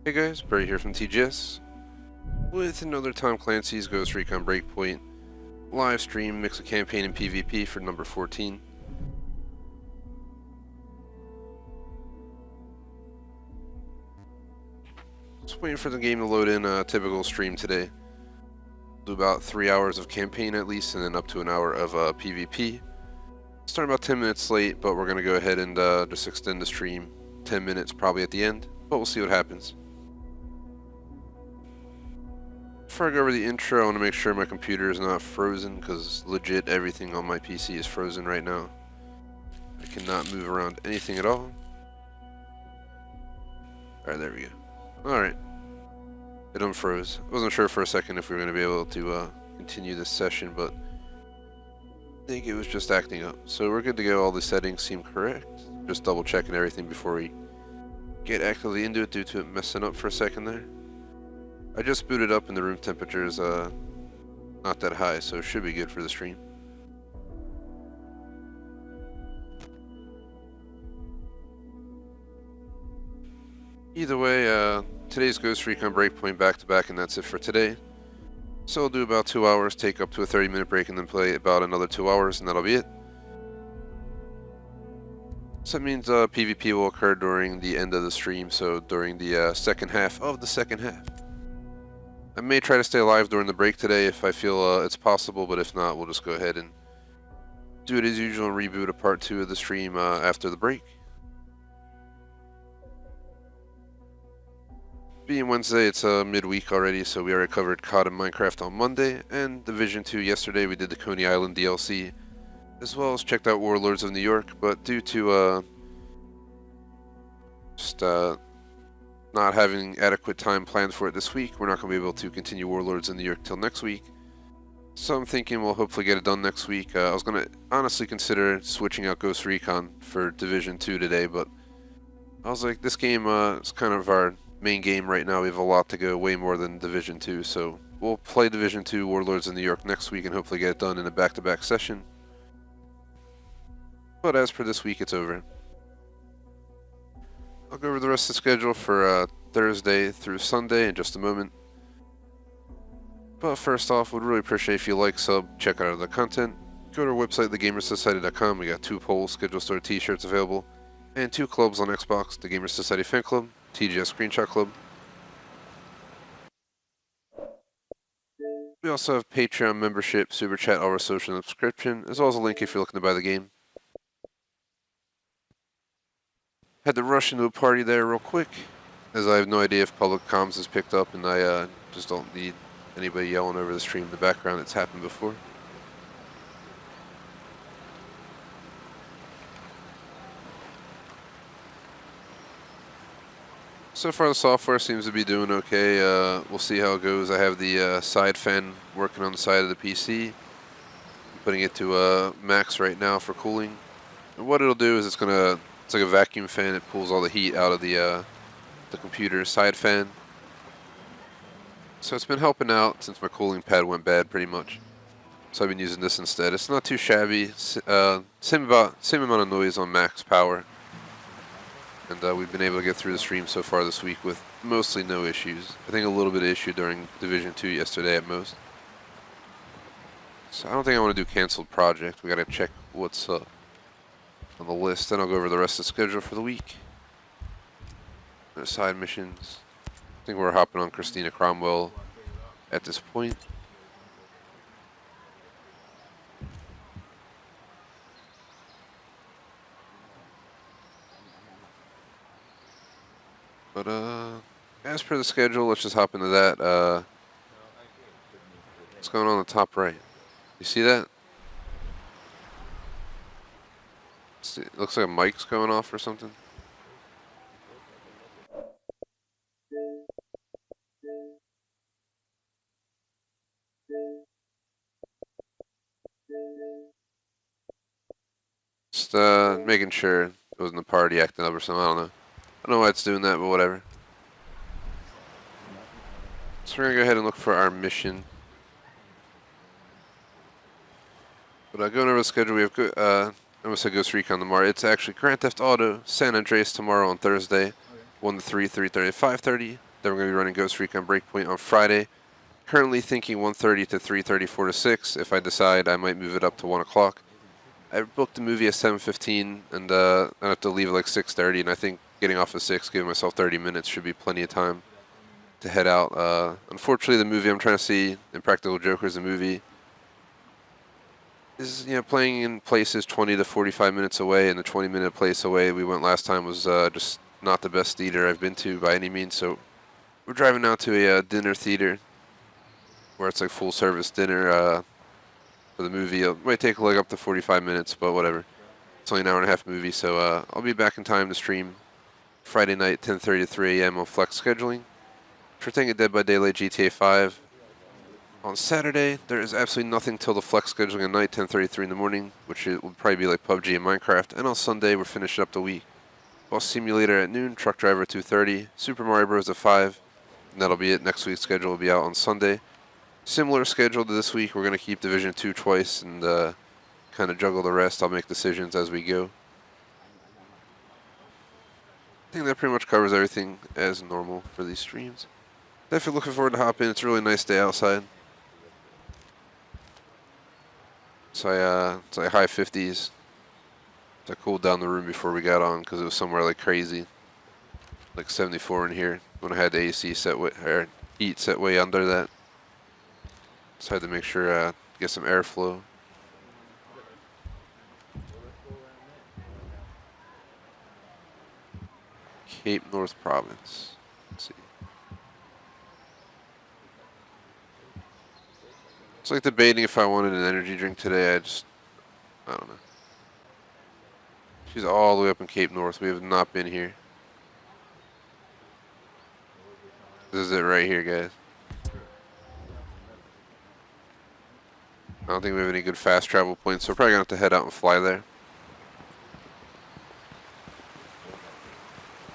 Hey guys, Barry here from TGS with another Tom Clancy's Ghost Recon Breakpoint live stream mix of campaign and PvP for number 14. Just waiting for the game to load in a typical stream today. Do about 3 hours of campaign at least, and then up to an hour of PvP. Starting about 10 minutes late, but we're going to go ahead and just extend the stream 10 minutes probably at the end, but we'll see what happens. Before I go over the intro, I want to make sure my computer is not frozen, because legit everything on my PC is frozen right now. I cannot move around anything at all. Alright, there we go. Alright. It unfroze. I wasn't sure for a second if we were going to be able to continue this session, but I think it was just acting up. So we're good to go. All the settings seem correct. Just double checking everything before we get actively into it due to it messing up for a second there. I just booted up and the room temperature is not that high, so it should be good for the stream. Either way, today's Ghost Recon Breakpoint back-to-back, and that's it for today. So I'll do about 2 hours, take up to a 30-minute break, and then play about another 2 hours, and that'll be it. So that means PvP will occur during the end of the stream, so during the second half of the second half. I may try to stay alive during the break today if I feel it's possible, but if not, we'll just go ahead and do it as usual and reboot a part 2 of the stream after the break. Being Wednesday, it's midweek already, so we already covered COD and Minecraft on Monday, and Division 2 yesterday. We did the Coney Island DLC, as well as checked out Warlords of New York, but due to not having adequate time planned for it this week, we're not going to be able to continue Warlords in New York till next week. So I'm thinking we'll hopefully get it done next week. I was going to honestly consider switching out Ghost Recon for Division 2 today, but I was like, this game is kind of our main game right now. We have a lot to go, way more than Division 2, so we'll play Division 2 Warlords in New York next week and hopefully get it done in a back-to-back session. But as per this week, it's over. I'll go over the rest of the schedule for Thursday through Sunday in just a moment. But first off, would really appreciate if you like, sub, check out other content. Go to our website, thegamersociety.com. We got 2 polls, schedule store t-shirts available, and 2 clubs on Xbox, the Gamers Society Fan Club, TGS Screenshot Club. We also have Patreon membership, Superchat, all our social subscription, as well as a link if you're looking to buy the game. Had to rush into a party there real quick, as I have no idea if public comms is picked up, and I just don't need anybody yelling over the stream in the background. It's happened before. So far the software seems to be doing okay. We'll see how it goes. I have the side fan working on the side of the PC. I'm putting it to max right now for cooling. And what it'll do is it's like a vacuum fan. It pulls all the heat out of the computer side fan. So it's been helping out since my cooling pad went bad pretty much. So I've been using this instead. It's not too shabby. Same amount of noise on max power. And we've been able to get through the stream so far this week with mostly no issues. I think a little bit of issue during Division 2 yesterday at most. So I don't think I want to do canceled project. We gotta check what's on the list, then I'll go over the rest of the schedule for the week. There's side missions. I think we're hopping on Christina Cromwell at this point. But as per the schedule, let's just hop into that. What's going on the top right? You see that? It looks like a mic's going off or something. Just making sure it wasn't the party acting up or something. I don't know. I don't know why it's doing that, but whatever. So we're gonna go ahead and look for our mission. But going over the schedule, we have I almost said Ghost Recon tomorrow. It's actually Grand Theft Auto San Andreas tomorrow on Thursday, 1 to 3, 3:30 to 5:30. Then we're going to be running Ghost Recon Breakpoint on Friday. Currently thinking 1:30 to 3:30, 4 to 6. If I decide, I might move it up to 1 o'clock. I booked the movie at 7:15, and I have to leave at like 6:30, and I think getting off at 6, giving myself 30 minutes should be plenty of time to head out. Unfortunately, the movie I'm trying to see, Impractical Jokers, the movie, is playing in places 20 to 45 minutes away, and the 20-minute place away we went last time was just not the best theater I've been to by any means. So we're driving out to a dinner theater where it's like full service dinner for the movie. It might take like up to 45 minutes, but whatever. It's only an hour and a half movie, so I'll be back in time to stream Friday night, 10:30 to 3 a.m. on Flex scheduling. For taking Dead by Daylight GTA 5. On Saturday, there is absolutely nothing till the Flex scheduling at night, 10:33 in the morning, which it will probably be like PUBG and Minecraft. And on Sunday, we're finishing up the week. Boss Simulator at noon, Truck Driver at 2:30, Super Mario Bros. At 5, and that'll be it. Next week's schedule will be out on Sunday. Similar schedule to this week. We're going to keep Division 2 twice and kind of juggle the rest. I'll make decisions as we go. I think that pretty much covers everything as normal for these streams. Definitely looking forward to hop in. It's a really nice day outside. It's like high 50s. I cooled down the room before we got on because it was somewhere like crazy. Like 74 in here when I had the AC set way, or heat set way under that. So I had to make sure get some airflow. Cape North Province. Let's see. It's like debating if I wanted an energy drink today. I don't know. She's all the way up in Cape North. We have not been here. This is it right here, guys. I don't think we have any good fast travel points, so we're probably going to have to head out and fly there.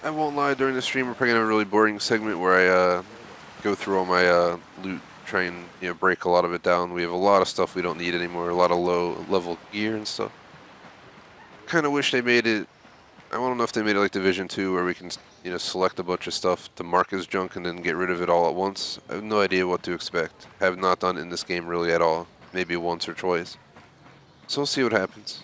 I won't lie, during the stream we're probably going to have a really boring segment where I go through all my loot, try and break a lot of it down. We have a lot of stuff we don't need anymore, a lot of low level gear and stuff. Kind of wish they made it, I don't know if they made it like Division 2 where we can select a bunch of stuff to mark as junk and then get rid of it all at once. I have no idea what to expect. Have not done it in this game really at all. Maybe once or twice. So we'll see what happens.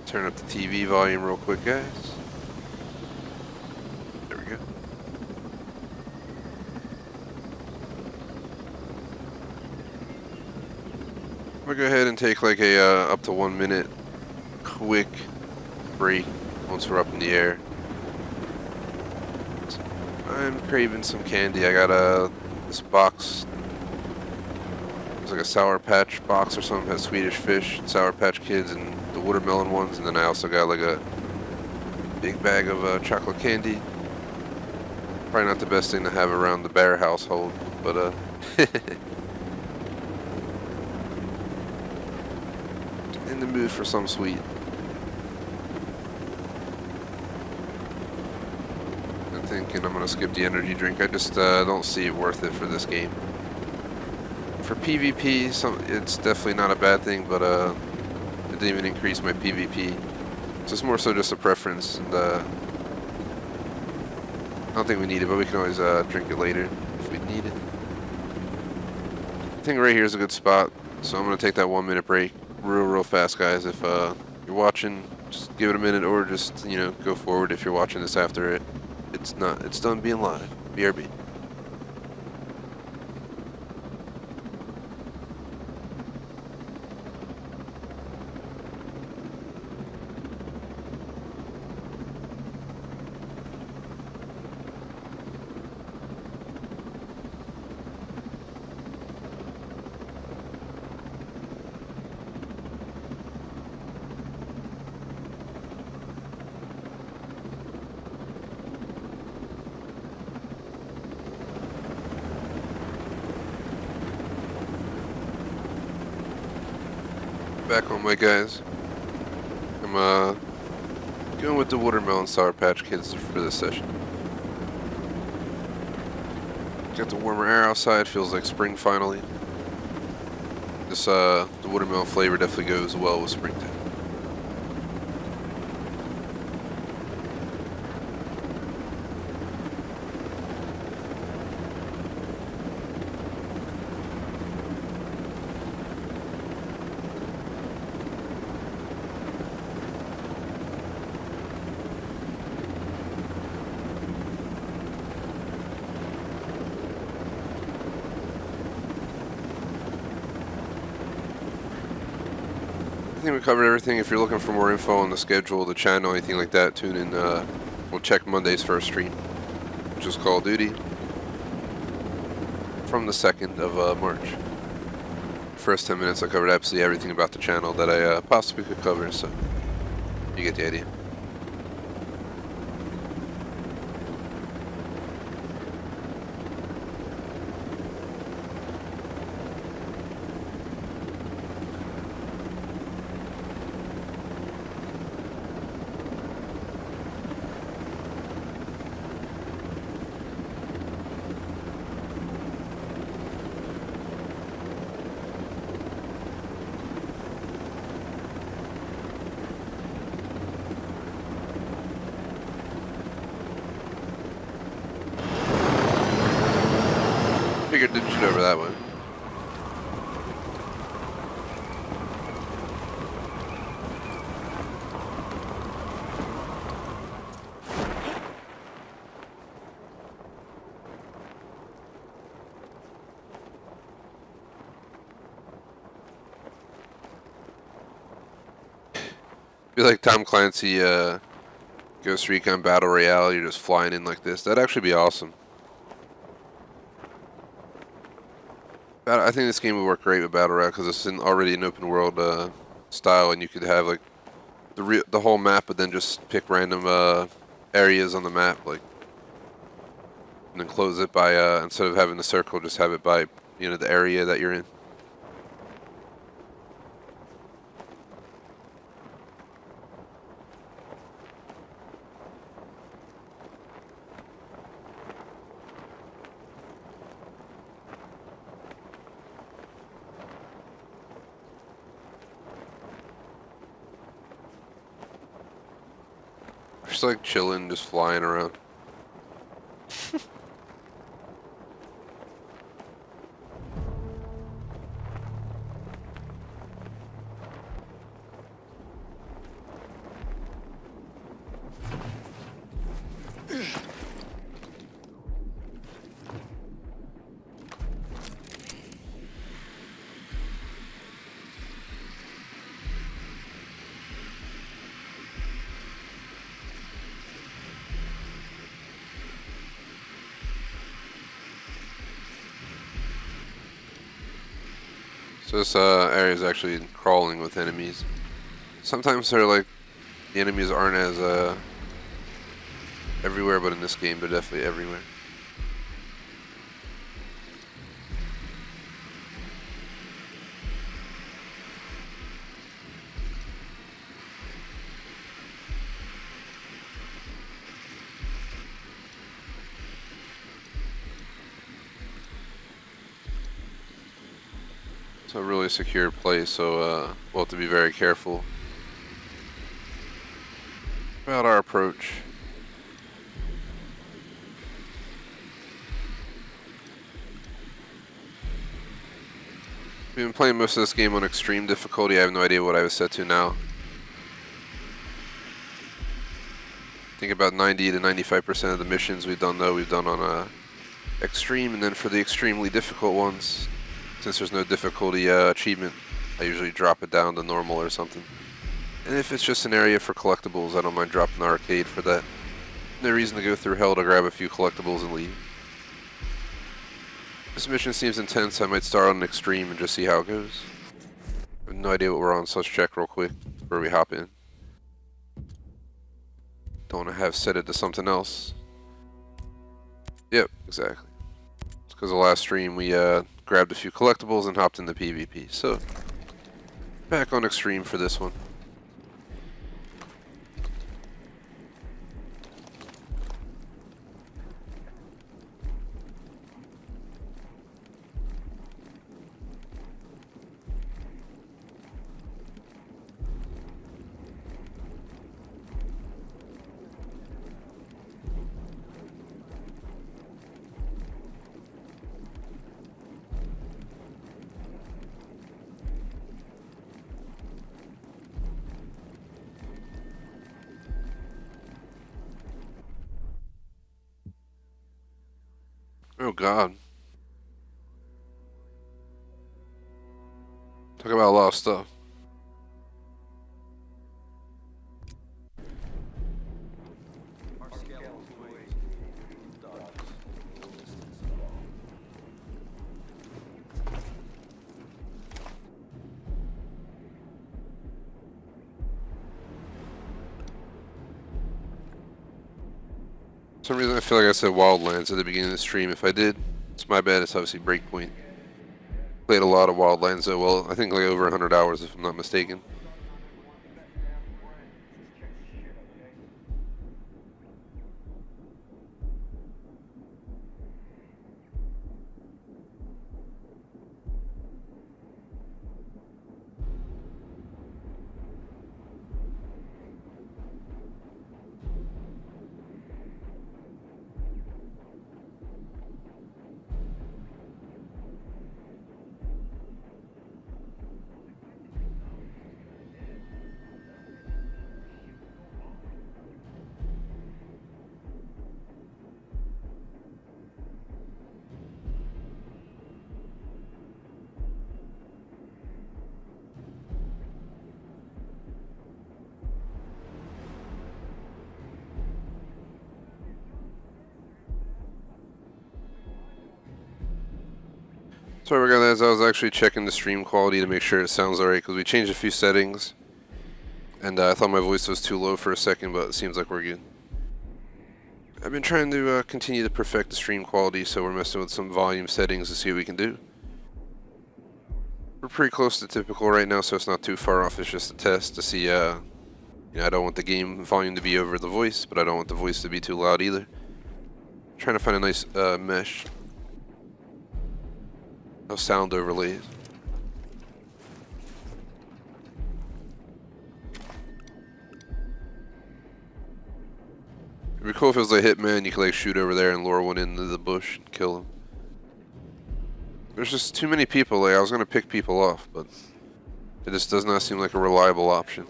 Turn up the TV volume real quick, guys. There we go. I'm gonna go ahead and take like a up to 1 minute quick break once we're up in the air. I'm craving some candy. I got this box. It's like a Sour Patch box or something. It has Swedish Fish, Sour Patch Kids, and the watermelon ones. And then I also got like a big bag of chocolate candy. Probably not the best thing to have around the Bear household, but in the mood for some sweet. I'm thinking I'm gonna skip the energy drink. I just don't see it worth it for this game. For PvP, it's definitely not a bad thing, but it didn't even increase my PvP. So it's more so just a preference, and I don't think we need it, but we can always drink it later if we need it. I think right here is a good spot, so I'm gonna take that 1 minute break real fast, guys. If you're watching, just give it a minute, or just go forward if you're watching this after it's done being live. BRB. Back on my guys. I'm going with the Watermelon Sour Patch Kids for this session. Got the warmer air outside, feels like spring finally. This the watermelon flavor definitely goes well with springtime. I think we covered everything. If you're looking for more info on the schedule, the channel, anything like that, tune in. We'll check Monday's first stream, which is Call of Duty, from the 2nd of March. First 10 minutes I covered absolutely everything about the channel that I possibly could cover, so you get the idea. Figured to shoot over that way. Be like Tom Clancy, Ghost Recon Battle Royale, you're just flying in like this. That'd actually be awesome. I think this game would work great with Battle Royale because it's already an open world style, and you could have like the whole map, but then just pick random areas on the map, like, and then close it by instead of having the circle, just have it by the area that you're in. Just like chilling, just flying around. So this area is actually crawling with enemies. Sometimes they're like, the enemies aren't as everywhere, but in this game they're definitely everywhere. It's a really secure place, so we'll have to be very careful about our approach. We've been playing most of this game on extreme difficulty. I have no idea what I was set to now. I think about 90 to 95% of the missions we've done on extreme, and then for the extremely difficult ones, since there's no difficulty achievement, I usually drop it down to normal or something. And if it's just an area for collectibles, I don't mind dropping the arcade for that. No reason to go through hell to grab a few collectibles and leave. This mission seems intense. I might start on an extreme and just see how it goes. I have no idea what we're on, so let's check real quick before we hop in. Don't want to have set it to something else. Yep, exactly. It's because the last stream we grabbed a few collectibles and hopped into PvP. So, back on extreme for this one. Oh god. Talk about a lot of stuff. For some reason I feel like I said Wildlands at the beginning of the stream. If I did, it's my bad. It's obviously Breakpoint. Played a lot of Wildlands though. Well, I think like over 100 hours if I'm not mistaken. Sorry about that, I was actually checking the stream quality to make sure it sounds alright, because we changed a few settings. And I thought my voice was too low for a second, but it seems like we're good. I've been trying to continue to perfect the stream quality, so we're messing with some volume settings to see what we can do. We're pretty close to typical right now, so it's not too far off. It's just a test to see, I don't want the game volume to be over the voice, but I don't want the voice to be too loud either. Trying to find a nice mesh. No sound overlays. It'd be cool if it was like Hitman, you could like shoot over there and lure one into the bush and kill him. There's just too many people. Like I was gonna pick people off, but it just does not seem like a reliable option.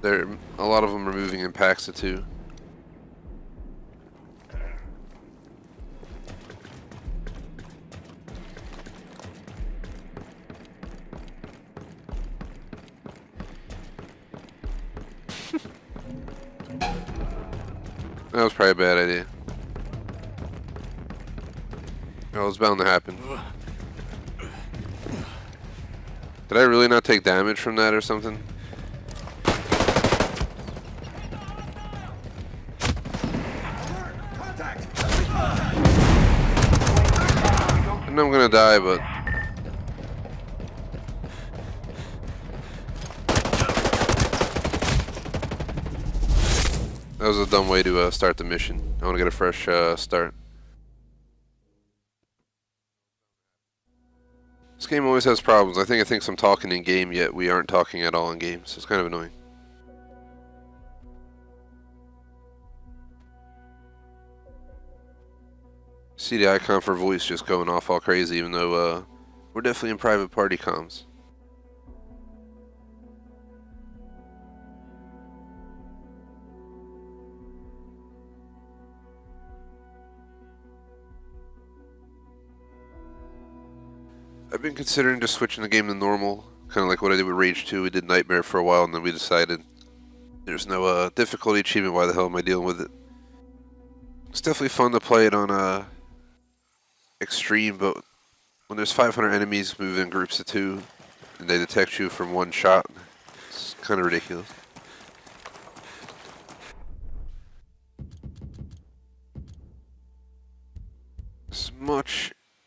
A lot of them are moving in packs of two. That was probably a bad idea. That was bound to happen. Did I really not take damage from that or something? And I'm gonna die, but... that was a dumb way to start the mission. I want to get a fresh start. This game always has problems. I think it thinks I'm talking in game, yet we aren't talking at all in game, so it's kind of annoying. See the icon for voice just going off all crazy, even though we're definitely in private party comms. I've been considering just switching the game to normal, kind of like what I did with Rage 2. We did Nightmare for a while, and then we decided there's no difficulty achievement. Why the hell am I dealing with it? It's definitely fun to play it on extreme, but when there's 500 enemies moving in groups of two, and they detect you from one shot, it's kind of ridiculous.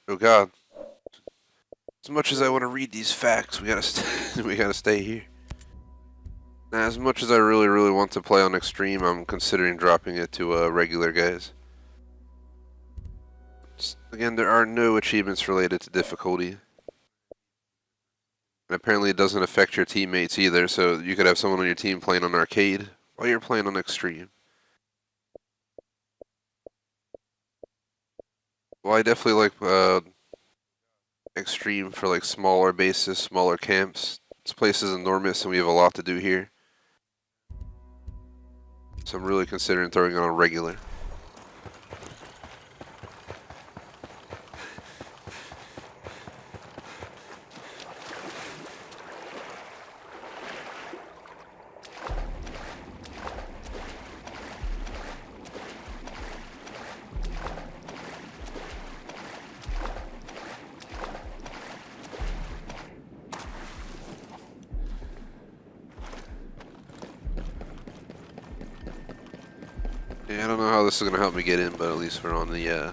Oh god. As much as I want to read these facts, we gotta we gotta stay here. Now, as much as I really want to play on extreme, I'm considering dropping it to regular guys. Again, there are no achievements related to difficulty. And apparently it doesn't affect your teammates either, so you could have someone on your team playing on arcade while you're playing on extreme. Well, I definitely like extreme for like smaller bases, smaller camps. This place is enormous and we have a lot to do here. So I'm really considering throwing it on regular. Yeah, I don't know how this is gonna help me get in, but at least we're on the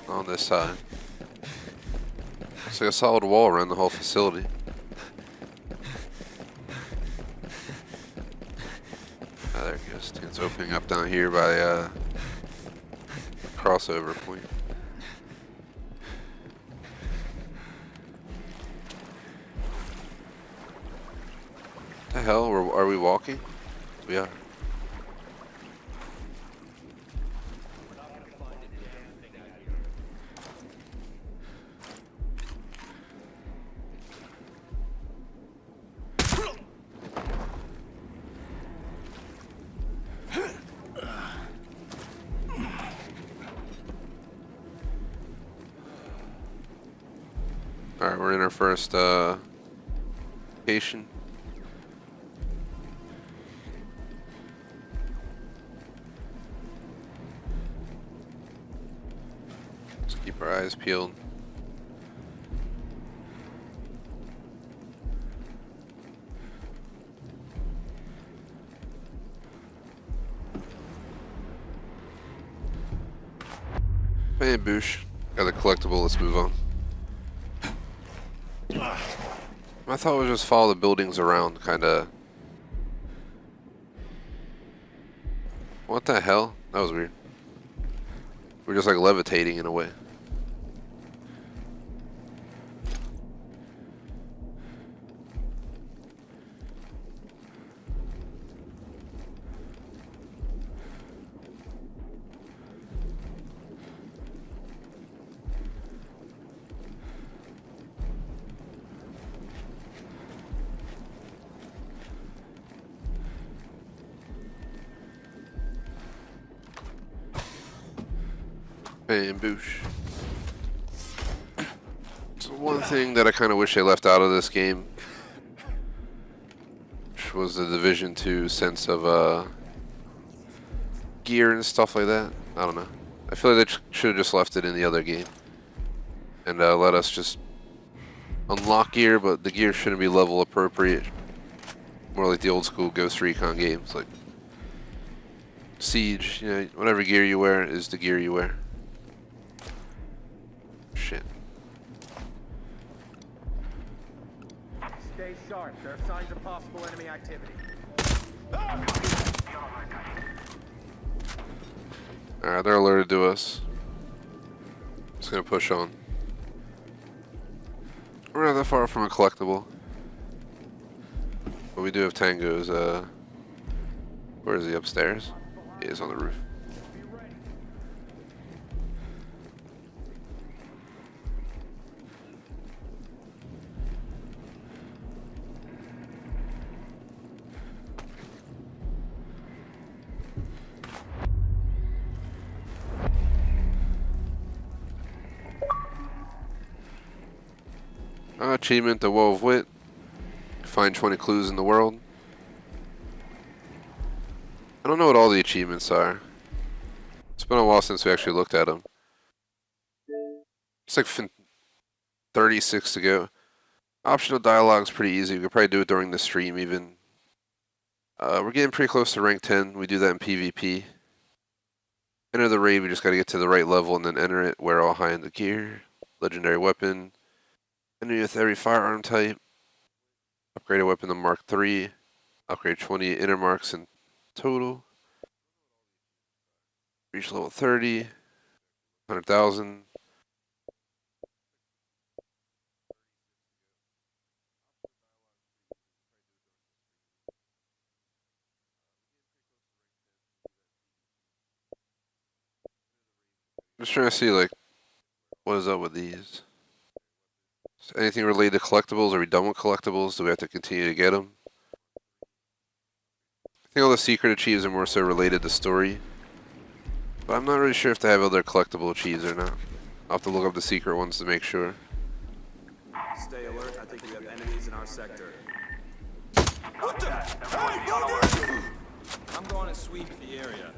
on this side. It's like a solid wall around the whole facility. Ah, there it goes. It's opening up down here by crossover point. The hell? Are we walking? We are. Alright, we're in our first location. Let's keep our eyes peeled. Hey, Boosh. Got the collectible, let's move on. I thought it was just follow the buildings around, kinda. What the hell? That was weird. We're just like levitating in a way. And boosh. So one thing that I kind of wish they left out of this game, which was the Division 2 sense of gear and stuff like that. I don't know. I feel like they should have just left it in the other game and let us just unlock gear, but the gear shouldn't be level appropriate. More like the old school Ghost Recon games, like Siege. You know, whatever gear you wear is the gear you wear. Shit. Stay sharp. There are signs of possible enemy activity. Alright, they're alerted to us. Just gonna push on. We're not that far from a collectible. But we do have tangos, where is he, upstairs? He is on the roof. Achievement, the Woe of Wit. Find 20 clues in the world. I don't know what all the achievements are. It's been a while since we actually looked at them. It's like 36 to go. Optional dialogue's pretty easy. We could probably do it during the stream even. We're getting pretty close to rank 10. We do that in PvP. Enter the raid, we just gotta get to the right level and then enter it. Wear all high in the gear. Legendary weapon. Enemy with every firearm type. Upgraded weapon to Mark 3. Upgrade 20 inner marks in total. Reach level 30. 100,000. Just trying to see, like, what is up with these? Is anything related to collectibles? Are we done with collectibles? Do we have to continue to get them? I think all the secret achieves are more so related to story. But I'm not really sure if they have other collectible achieves or not. I'll have to look up the secret ones to make sure. Stay alert. I think we have enemies in our sector. What the? Hey, go there! I'm going to sweep the area.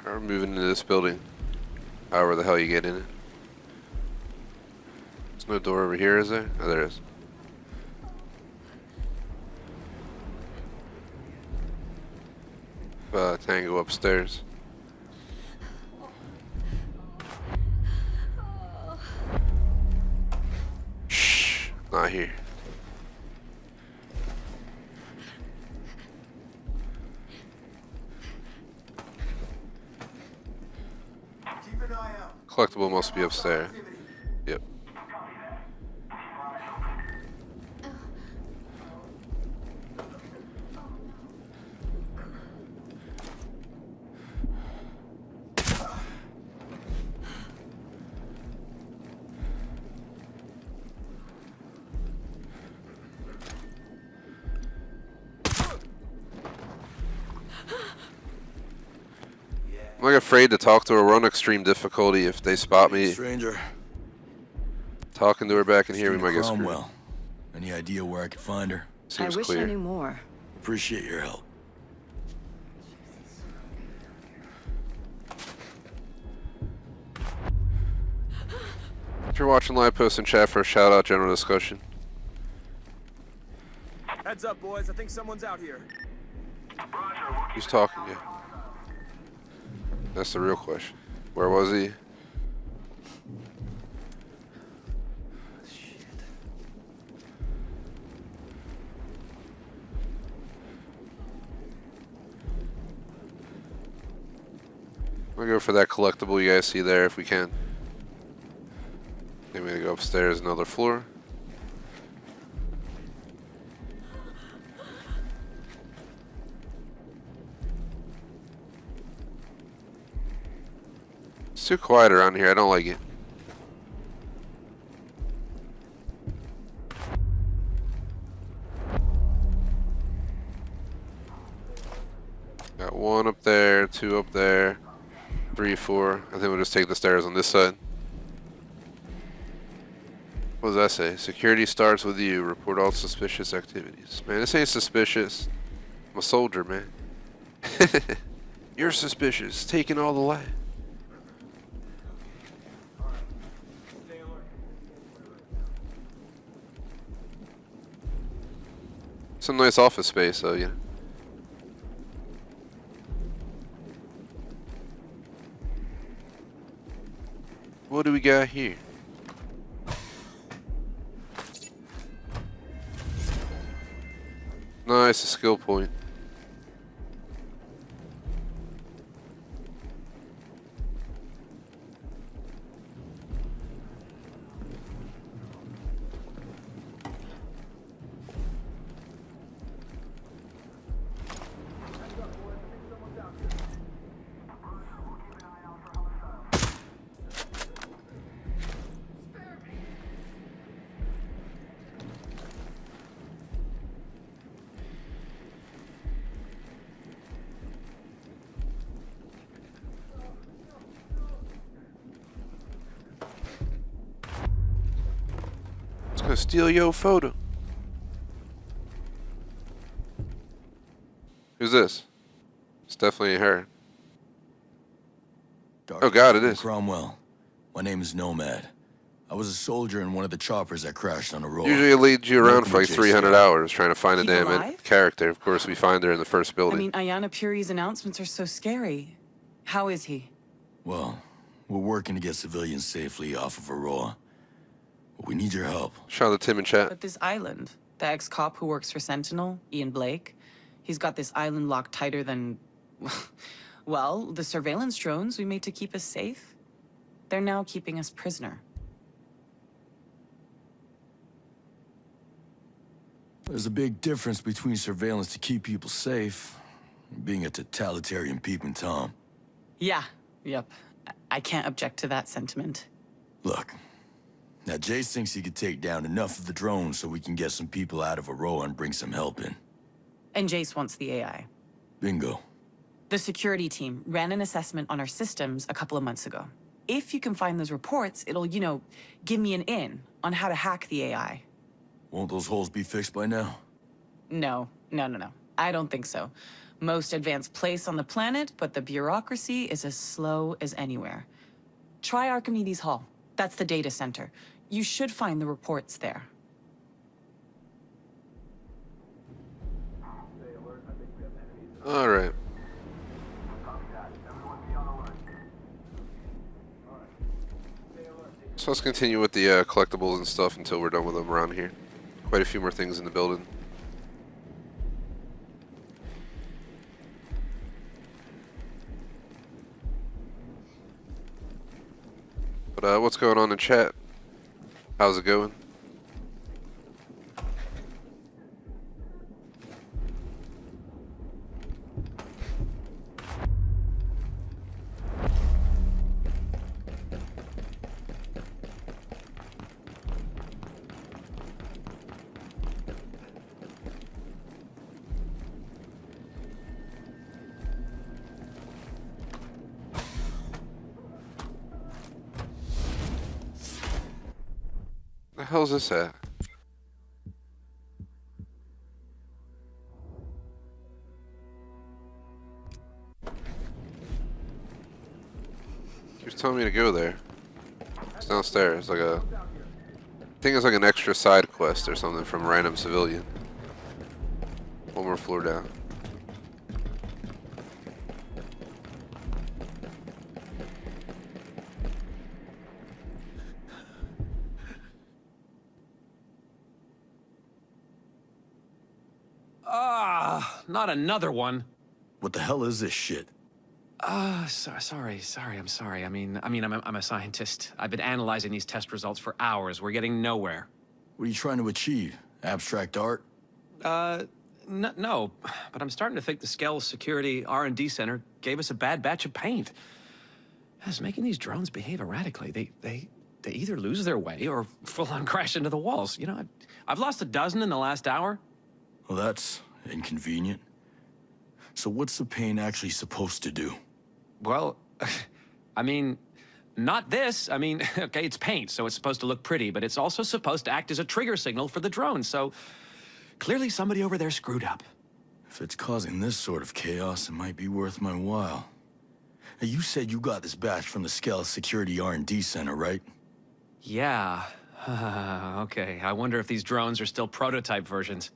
We're moving into this building. However the hell you get in it. There's no door over here, is there? Oh, there is. Tango upstairs. Shh, not here. Keep an eye out. Collectible must be upstairs. Yep. I'm like afraid to talk to her. We're on extreme difficulty. If they spot me Stranger. talking to her back in here, we might get screwed. Cromwell. Any idea where I could find her? Seems I wish I clear. knew more. Appreciate your help. If you're watching live, post in chat for a shout out, general discussion. Heads up, boys. I think someone's out here. Who's talking? Yeah. That's the real question. Where was he? I'm gonna go for that collectible you guys see there if we can. Then we're gonna go upstairs another floor. It's too quiet around here. I don't like it. Got one up there, two up there, 3, 4. I think we'll just take the stairs on this side. What does that say? Security starts with you. Report all suspicious activities. Man, this ain't suspicious. I'm a soldier, man. You're suspicious. Taking all the light. Some nice office space, though, yeah. What do we got here? Nice, a skill point. It's gonna steal your photo. Who's this? It's definitely her. Oh God, it is. Cromwell. My name is Nomad. I was a soldier in one of the choppers that crashed on the road. Usually it leads you around for like Welcome to 300 JC. hours trying to find a He's damn alive? character. Of course, we find her in the first I building. mean, Ayanna Puri's announcements are so scary. How is he? Well, we're working to get civilians safely off of Aurora. But we need your help. Shout out to Tim in chat. But this island, the ex-cop who works for Sentinel, Ian Blake, he's got this island locked tighter than... well, the surveillance drones we made to keep us safe. They're now keeping us prisoner. There's a big difference between surveillance to keep people safe and being a totalitarian peeping Tom. Yeah, yep. I can't object to that sentiment. Look, now Jace thinks he could take down enough of the drones so we can get some people out of Aurora and bring some help in. And Jace wants the AI. Bingo. The security team ran an assessment on our systems a couple of months ago. If you can find those reports, it'll, give me an in on how to hack the AI. Won't those holes be fixed by now? No. I don't think so. Most advanced place on the planet, but the bureaucracy is as slow as anywhere. Try Archimedes Hall. That's the data center. You should find the reports there. All right. So let's continue with the collectibles and stuff until we're done with them around here. Quite a few more things in the building. But what's going on in chat? How's it going? The hell's this at? She was telling me to go there. It's downstairs, like a... I think it's like an extra side quest or something from a random civilian. One more floor down. Not another one. What the hell is this shit? Sorry. I'm sorry. I'm a scientist. I've been analyzing these test results for hours. We're getting nowhere. What are you trying to achieve? Abstract art? No, but I'm starting to think the Skell's Security R&D Center gave us a bad batch of paint. It's making these drones behave erratically. They either lose their way or full-on crash into the walls. I've lost a dozen in the last hour. Well, that's inconvenient. So what's the paint actually supposed to do? Well, not this. Okay, it's paint, so it's supposed to look pretty, but it's also supposed to act as a trigger signal for the drone, so clearly somebody over there screwed up. If it's causing this sort of chaos, it might be worth my while. Now, you said you got this batch from the Skell's Security R&D Center, right? Yeah. Okay, I wonder if these drones are still prototype versions.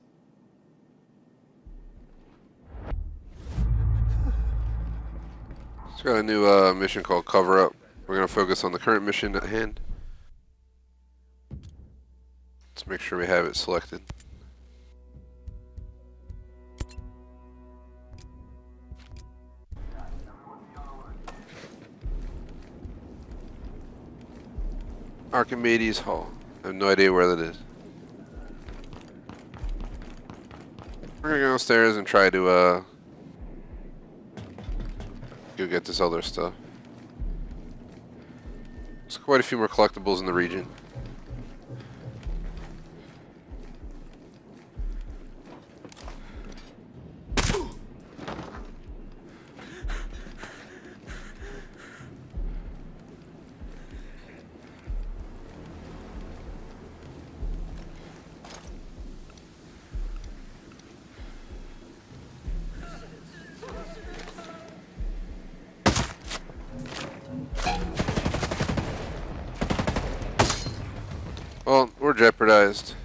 It's got a new mission called Cover Up. We're going to focus on the current mission at hand. Let's make sure we have it selected. Archimedes Hall. I have no idea where that is. We're going to go downstairs and try to go get this other stuff. There's quite a few more collectibles in the region. Well, we're jeopardized.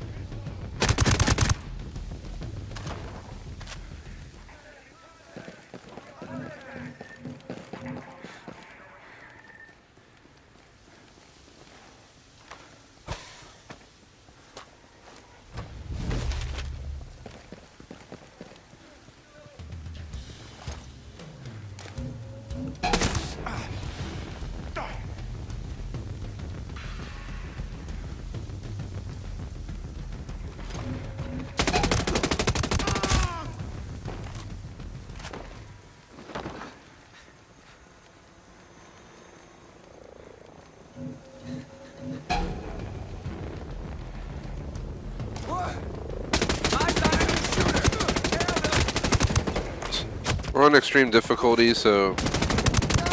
We're on extreme difficulty, so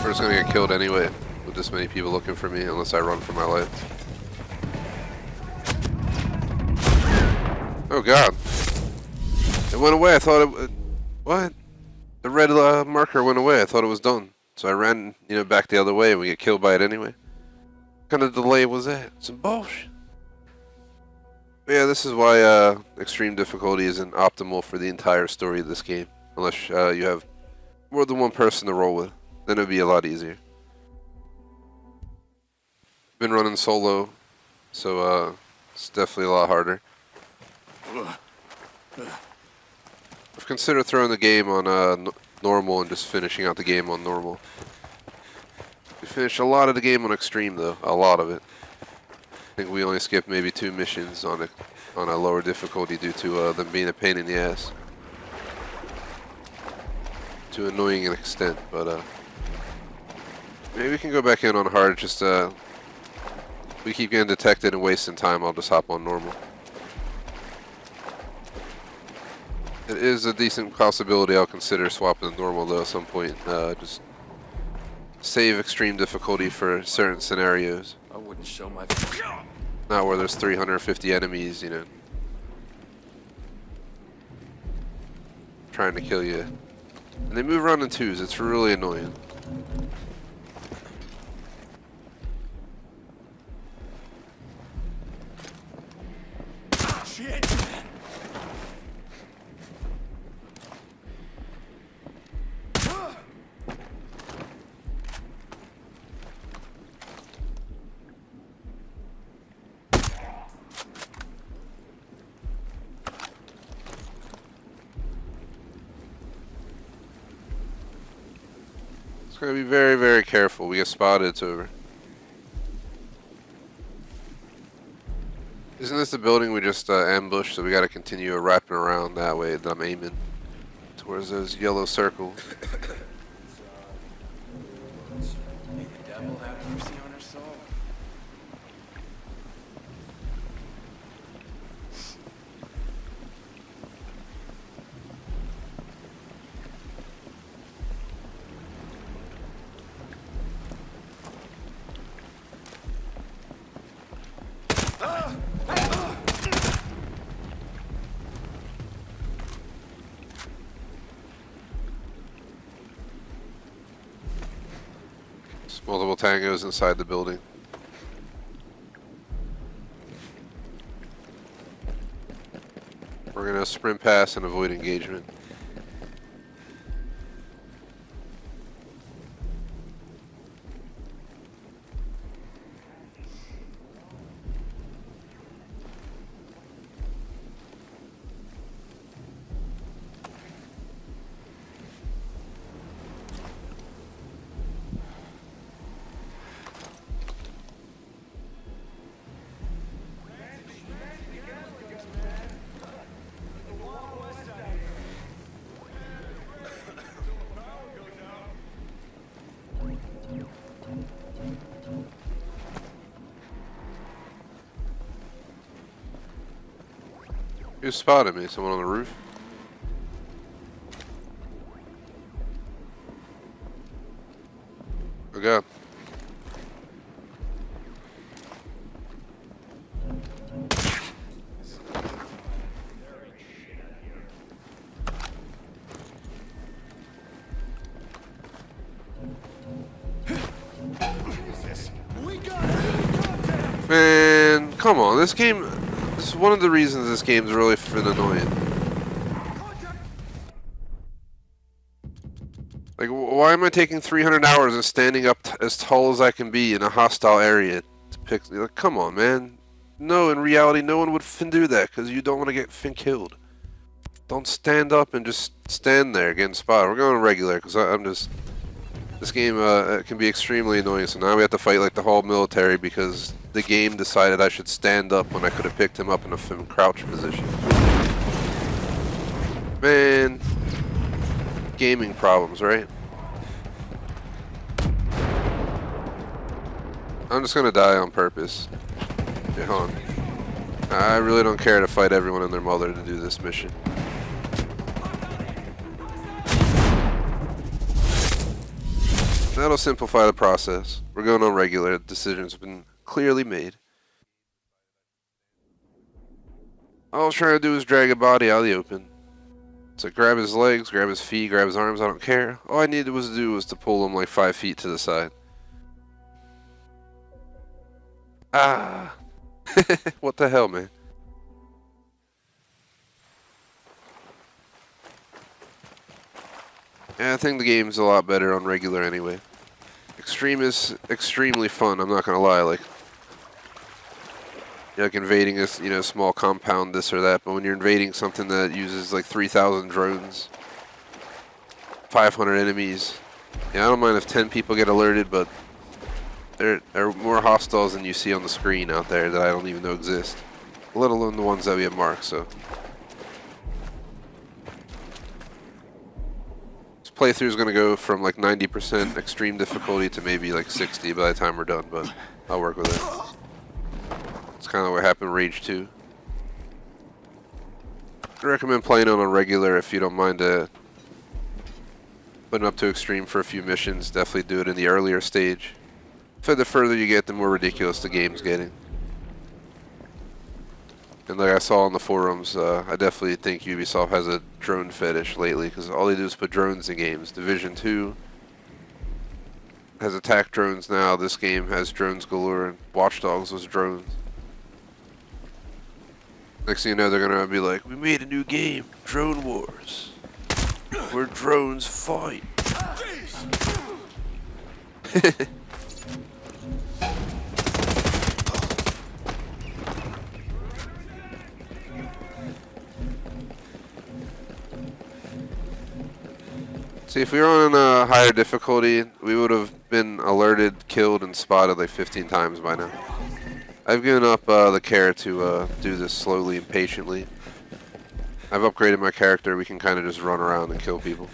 we're just gonna get killed anyway with this many people looking for me, unless I run for my life. Oh god. It went away. I thought it would... What? The red marker went away. I thought it was done. So I ran, back the other way and we get killed by it anyway. What kind of delay was that? Some bullshit. But yeah, this is why extreme difficulty isn't optimal for the entire story of this game. Unless you have more than one person to roll with. Then it'd be a lot easier. Been running solo, so it's definitely a lot harder. I've considered throwing the game on normal and just finishing out the game on normal. We finished a lot of the game on extreme though, a lot of it. I think we only skipped maybe 2 missions on a lower difficulty due to them being a pain in the ass. To annoying an extent, but maybe we can go back in on hard. Just we keep getting detected and wasting time. I'll just hop on normal. It is a decent possibility I'll consider swapping to normal though at some point. Just save extreme difficulty for certain scenarios. I wouldn't show my... Not where there's 350 enemies, trying to kill you. And they move around in twos. It's really annoying. Shit! Just gotta be very, very careful. We get spotted, it's over. Isn't this the building we just ambushed? So we gotta continue wrapping around that way that I'm aiming towards those yellow circles. May the devil have mercy on her soul. Multiple tangos inside the building. We're gonna sprint past and avoid engagement. Who spotted me? Someone on the roof? Oh god. Man, come on, this game. This is one of the reasons this game's really been annoying. Like, why am I taking 300 hours and standing up as tall as I can be in a hostile area to pick? Like, come on, man. No, in reality, no one would do that because you don't want to get killed. Don't stand up and just stand there getting spotted. We're going regular because I'm just. This game can be extremely annoying. So now we have to fight like the whole military because the game decided I should stand up when I could have picked him up in a crouch position. Man. Gaming problems, right? I'm just gonna die on purpose. Okay, hold on. I really don't care to fight everyone and their mother to do this mission. That'll simplify the process. We're going on regular. Decisions have been clearly made. All I was trying to do was drag a body out of the open. So grab his legs, grab his feet, grab his arms, I don't care. All I needed to do was to pull him like 5 feet to the side. Ah. What the hell, man? Yeah, I think the game's a lot better on regular anyway. Extreme is extremely fun, I'm not gonna lie. Like invading a small compound, this or that, but when you're invading something that uses like 3,000 drones, 500 enemies, yeah, I don't mind if 10 people get alerted, but there are more hostiles than you see on the screen out there that I don't even know exist, let alone the ones that we have marked. So this playthrough is going to go from like 90% extreme difficulty to maybe like 60 by the time we're done, but I'll work with it. It's kind of what happened in Rage 2. I recommend playing on a regular if you don't mind putting up to extreme for a few missions. Definitely do it in the earlier stage. The further you get, the more ridiculous the game's getting. And like I saw on the forums, I definitely think Ubisoft has a drone fetish lately because all they do is put drones in games. Division 2 has attack drones now. This game has drones galore, and Watch Dogs was drones. Next thing you know, they're gonna be like, we made a new game, Drone Wars, where drones fight. See, if we were on a higher difficulty, we would have been alerted, killed, and spotted like 15 times by now. I've given up the care to do this slowly and patiently. I've upgraded my character. We can kind of just run around and kill people.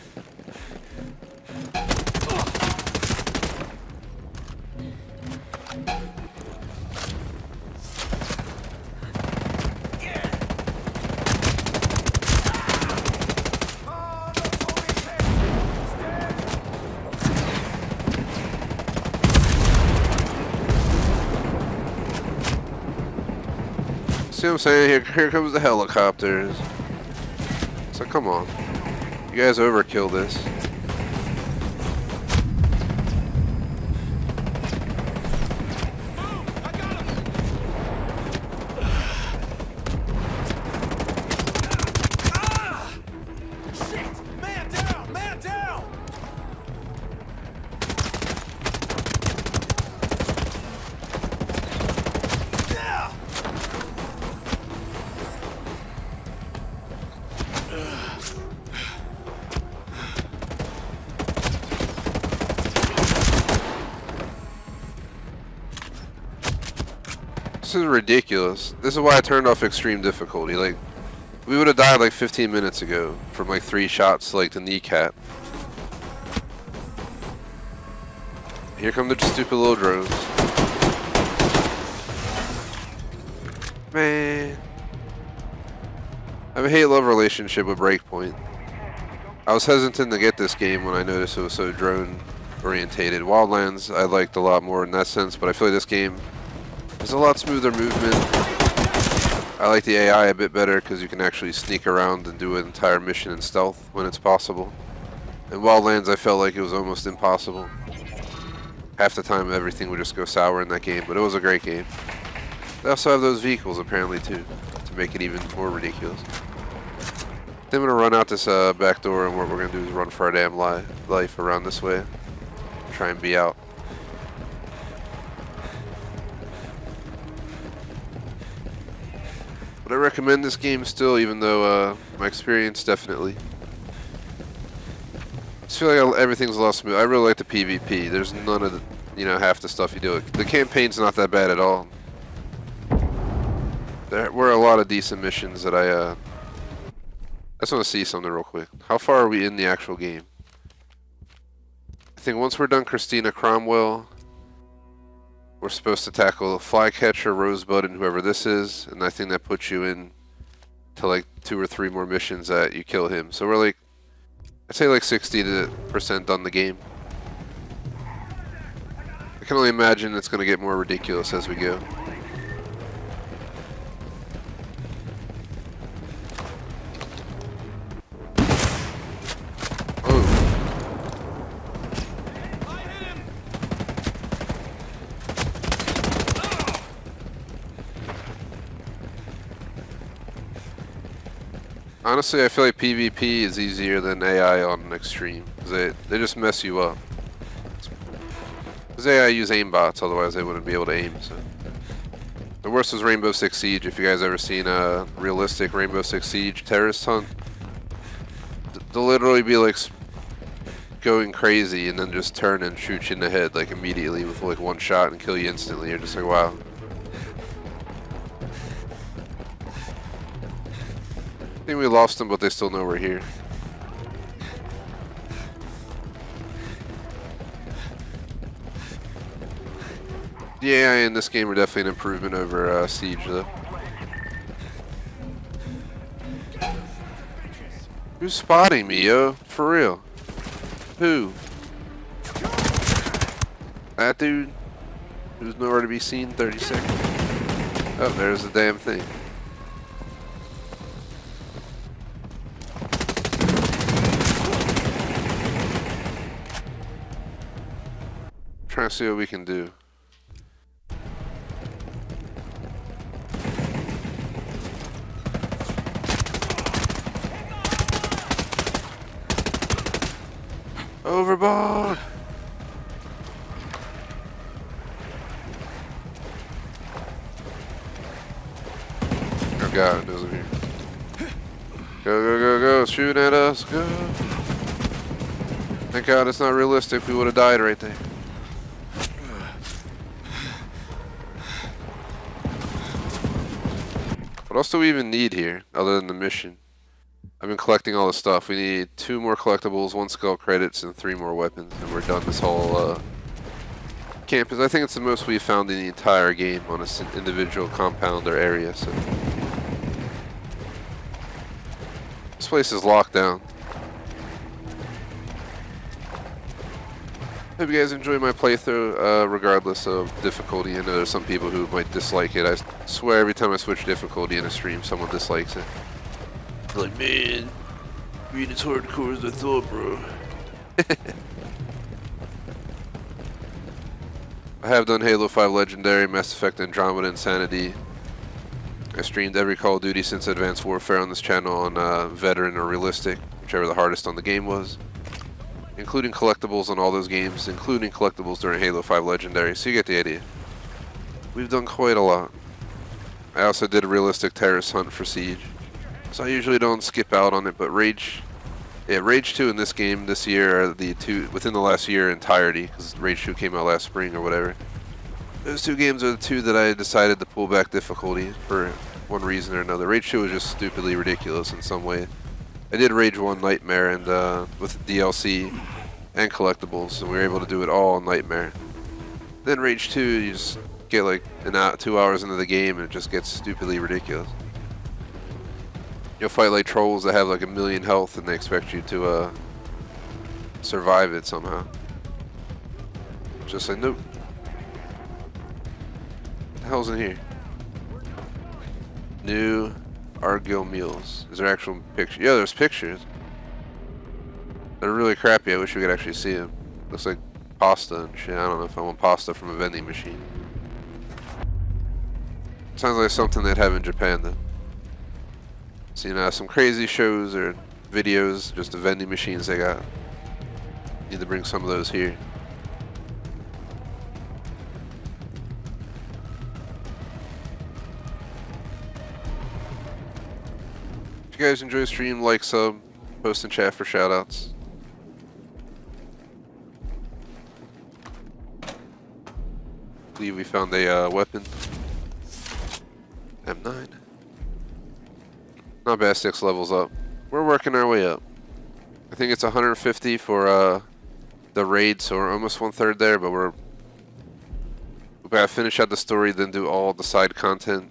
See what I'm saying? Here comes the helicopters. So come on. You guys overkill this. This is ridiculous. This is why I turned off extreme difficulty. Like, we would have died like 15 minutes ago from like 3 shots to like the kneecap. Here come the stupid little drones. Man. I have a hate-love relationship with Breakpoint. I was hesitant to get this game when I noticed it was so drone-orientated. Wildlands I liked a lot more in that sense, but I feel like this game there's a lot smoother movement. I like the AI a bit better because you can actually sneak around and do an entire mission in stealth when it's possible. In Wildlands I felt like it was almost impossible. Half the time everything would just go sour in that game, but it was a great game. They also have those vehicles apparently too, to make it even more ridiculous. Then I'm gonna run out this back door, and what we're gonna do is run for our damn life around this way. Try and be out. But I recommend this game still, even though my experience definitely. I just feel like everything's a lot smooth. I really like the PvP. There's none of the, half the stuff you do. The campaign's not that bad at all. There were a lot of decent missions that I just want to see something real quick. How far are we in the actual game? I think once we're done Christina Cromwell, we're supposed to tackle Flycatcher, Rosebud, and whoever this is, and I think that puts you in to like 2 or 3 more missions that you kill him. So we're like, I'd say like 60% done the game. I can only imagine it's going to get more ridiculous as we go. Honestly, I feel like PvP is easier than AI on Extreme. They just mess you up. Because AI use aimbots, otherwise they wouldn't be able to aim. So. The worst was Rainbow Six Siege. If you guys ever seen a realistic Rainbow Six Siege terrorist hunt, they'll literally be like going crazy and then just turn and shoot you in the head like immediately with like one shot and kill you instantly. You're just like, wow. I think we lost them, but they still know we're here. The AI in this game are definitely an improvement over Siege, though. Who's spotting me, yo? For real? Who? That dude? Who's nowhere to be seen? 30 seconds. Oh, there's the damn thing. Trying to see what we can do. Overboard! Oh god, it over here. Go, go, go, go, shoot at us, go! Thank god it's not realistic, we would have died right there. What else do we even need here, other than the mission? I've been collecting all the stuff. We need 2 more collectibles, 1 skull credits, and 3 more weapons, and we're done this whole campus. I think it's the most we've found in the entire game on an individual compound or area. So this place is locked down. Hope you guys enjoy my playthrough, regardless of difficulty. I know there's some people who might dislike it. I swear every time I switch difficulty in a stream, someone dislikes it. They're like, man, you ain't as hardcore as I thought, bro. I have done Halo 5 Legendary, Mass Effect Andromeda, Insanity. I streamed every Call of Duty since Advanced Warfare on this channel on Veteran or Realistic, whichever the hardest on the game was. Including collectibles on all those games, including collectibles during Halo 5 Legendary, so you get the idea. We've done quite a lot. I also did a realistic terrorist hunt for Siege, so I usually don't skip out on it, but Rage 2 in this game this year are the 2, within the last year entirety, because Rage 2 came out last spring or whatever. Those 2 games are the 2 that I decided to pull back difficulty for one reason or another. Rage 2 was just stupidly ridiculous in some way. I did Rage 1 Nightmare and with DLC and collectibles, and we were able to do it all on Nightmare. Then Rage 2, you just get like 2 hours into the game and it just gets stupidly ridiculous. You'll fight like trolls that have like 1,000,000 health and they expect you to survive it somehow. Just like, nope. What the hell's in here? New Argyll meals. Is there actual pictures? Yeah, there's pictures. They're really crappy. I wish we could actually see them. Looks like pasta and shit. I don't know if I want pasta from a vending machine. Sounds like something they'd have in Japan, though. Seen some crazy shows or videos, just the vending machines they got. Need to bring some of those here. If you guys enjoy the stream, like, sub, post in chat for shoutouts. I believe we found a weapon. M9. Not bad, 6 levels up. We're working our way up. I think it's 150 for the raid, so we're almost 1/3 there, but we gotta finish out the story, then do all the side content.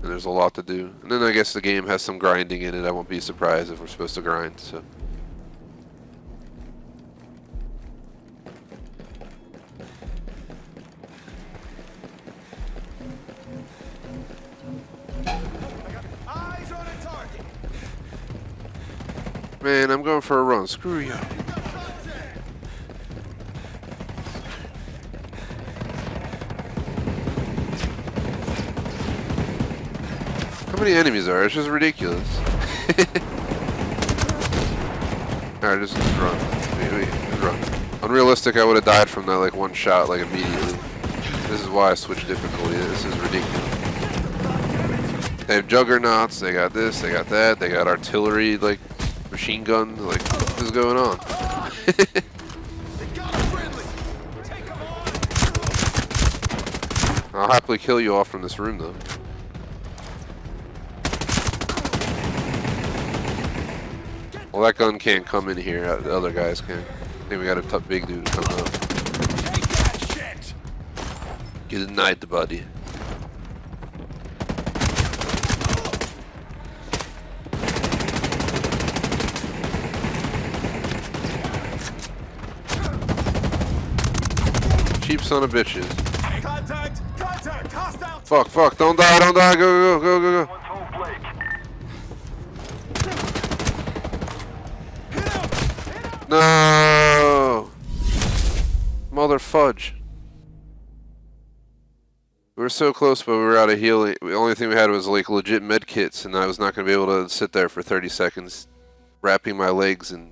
And there's a lot to do. And then I guess the game has some grinding in it. I won't be surprised if we're supposed to grind, so. Eyes on a target. Man, I'm going for a run. Screw you. How many enemies are there? It's just ridiculous. Alright, just run. Just run. Unrealistic, I would have died from that like one shot like immediately. This is why I switched difficulty. This is ridiculous. They have juggernauts, they got this, they got that, they got artillery, like machine guns, like what is going on? I'll happily kill you off from this room though. Well, that gun can't come in here. The other guys can. I think we got a tough big dude coming up. Get denied the buddy. Cheap son of bitches. Contact! Contact! Hostile! Fuck, don't die, go. No! Mother fudge. We were so close, but we were out of healing. The only thing we had was like legit med kits, and I was not going to be able to sit there for 30 seconds wrapping my legs in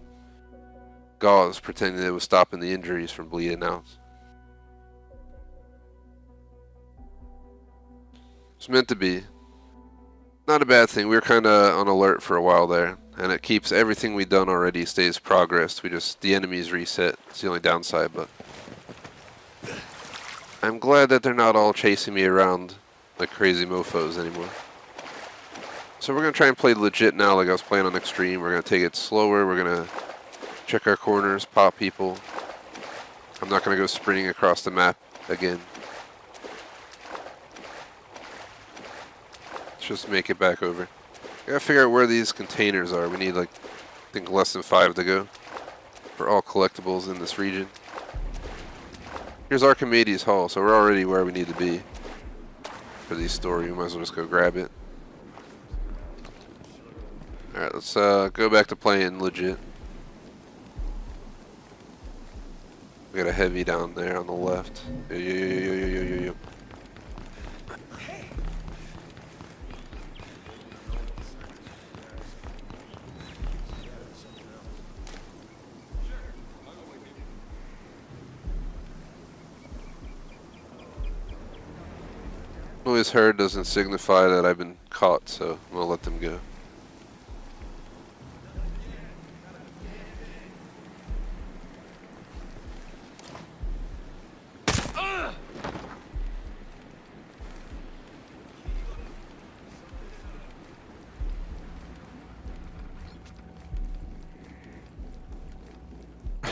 gauze, pretending it was stopping the injuries from bleeding out. It's meant to be. Not a bad thing. We were kind of on alert for a while there. And it keeps everything we've done already stays progressed. The enemies reset. It's the only downside, but I'm glad that they're not all chasing me around like crazy mofos anymore. So we're going to try and play legit now like I was playing on Extreme. We're going to take it slower. We're going to check our corners, pop people. I'm not going to go sprinting across the map again. Let's just make it back over. I gotta figure out where these containers are. We need like, I think less than 5 to go for all collectibles in this region. Here's Archimedes Hall, so we're already where we need to be for the story. We might as well just go grab it. Alright, let's go back to playing legit. We got a heavy down there on the left. Yo. Noise heard doesn't signify that I've been caught, so I'm gonna let them go.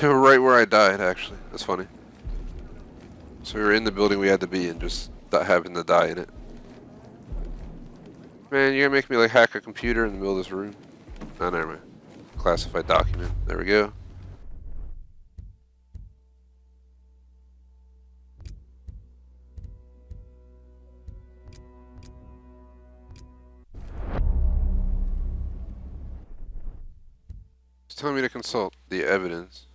Right where I died, actually. That's funny. So we were in the building we had to be in, just happened to die in it. Man, you're gonna make me like hack a computer in the middle of this room? Oh, never mind. Classified document. There we go. It's telling me to consult the evidence.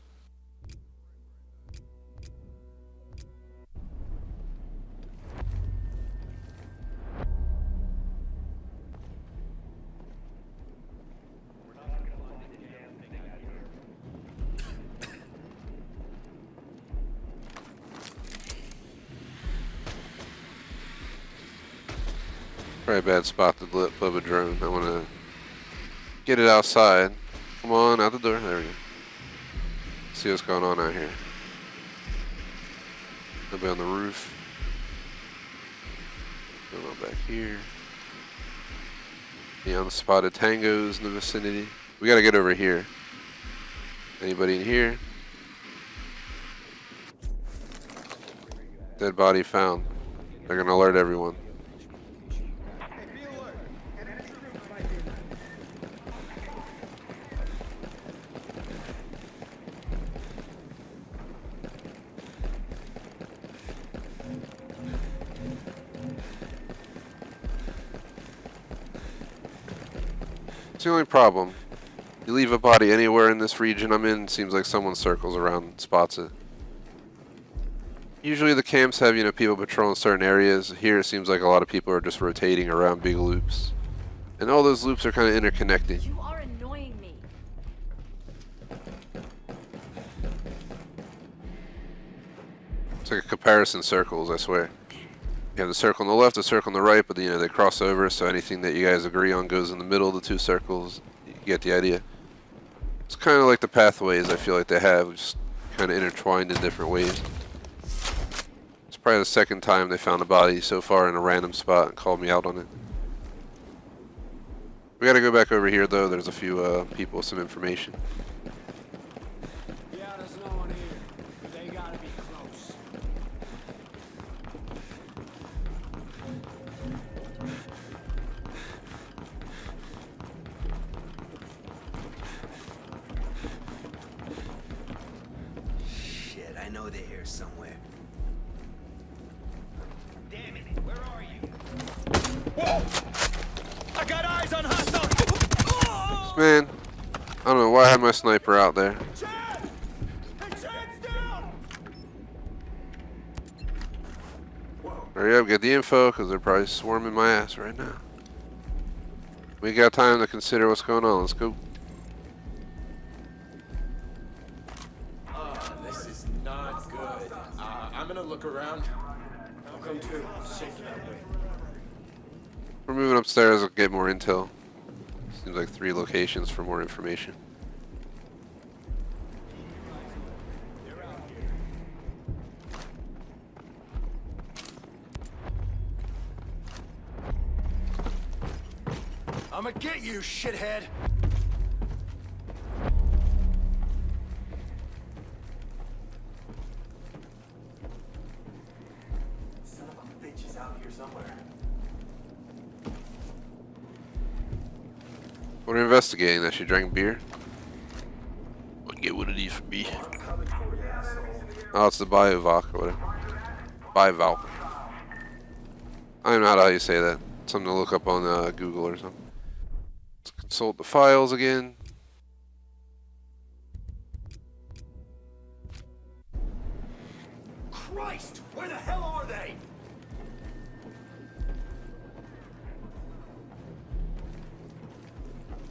Probably a bad spot to flip a drone. I want to get it outside. Come on, out the door. There we go. See what's going on out here. Nobody on the roof. Going on back here. Any unspotted tangos in the vicinity. We gotta get over here. Anybody in here? Dead body found. They're gonna alert everyone. It's the only problem. You leave a body anywhere in this region I'm in, seems like someone circles around and spots it. Usually the camps have, you know, people patrolling certain areas. Here it seems like a lot of people are just rotating around big loops. And all those loops are kind of interconnected. You are annoying me. It's like a comparison circles, I swear. You have the circle on the left, the circle on the right, but you know, they cross over, so anything that you guys agree on goes in the middle of the two circles. You get the idea. It's kind of like the pathways I feel like they have, just kind of intertwined in different ways. It's probably the second time they found a body so far in a random spot and called me out on it. We gotta go back over here though, there's a few people with some information. Yeah, there's no one here. But they gotta be close. Shit, I know they're here somewhere. Damn it, where are you? Whoa! I got eyes on hostile! Man, I don't know why I had my sniper out there. Chad! Hey, Chad's down! Hurry up, get the info, because they're probably swarming my ass right now. We got time to consider what's going on. Let's go. This is not good. I'm gonna look around. I'll come too. Safer that way. We're moving upstairs. We'll get more intel. Seems like 3 locations for more information. I'ma get you, shithead! Son of a bitch is out here somewhere. What are you investigating? That she drank beer? What get what it is for me? Oh, it's the Biovac or whatever. Biovac. I don't know how you say that. Something to look up on Google or something. Let's consult the files again. Christ! Where the hell are they?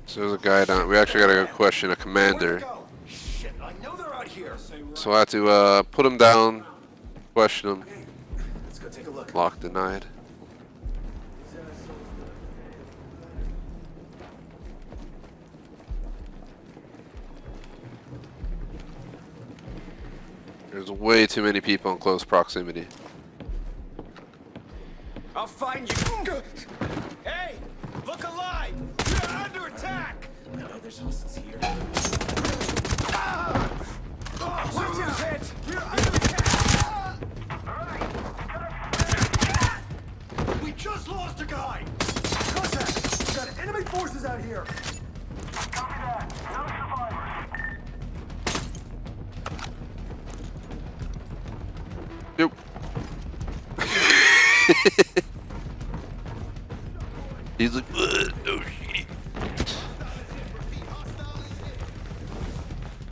So there's a guy down. We actually gotta go question a commander. Shit, I know they're out here. So I have to put him down, question him. Let's go take a look. Lock denied. There's way too many people in close proximity. I'll find you. Hey, look alive! You're under attack! I know there's hostiles here. Watch out, head! You're under attack! We just lost a guy! Contact! We got enemy forces out here! Copy that. No survivors. Nope. He's like, oh shit.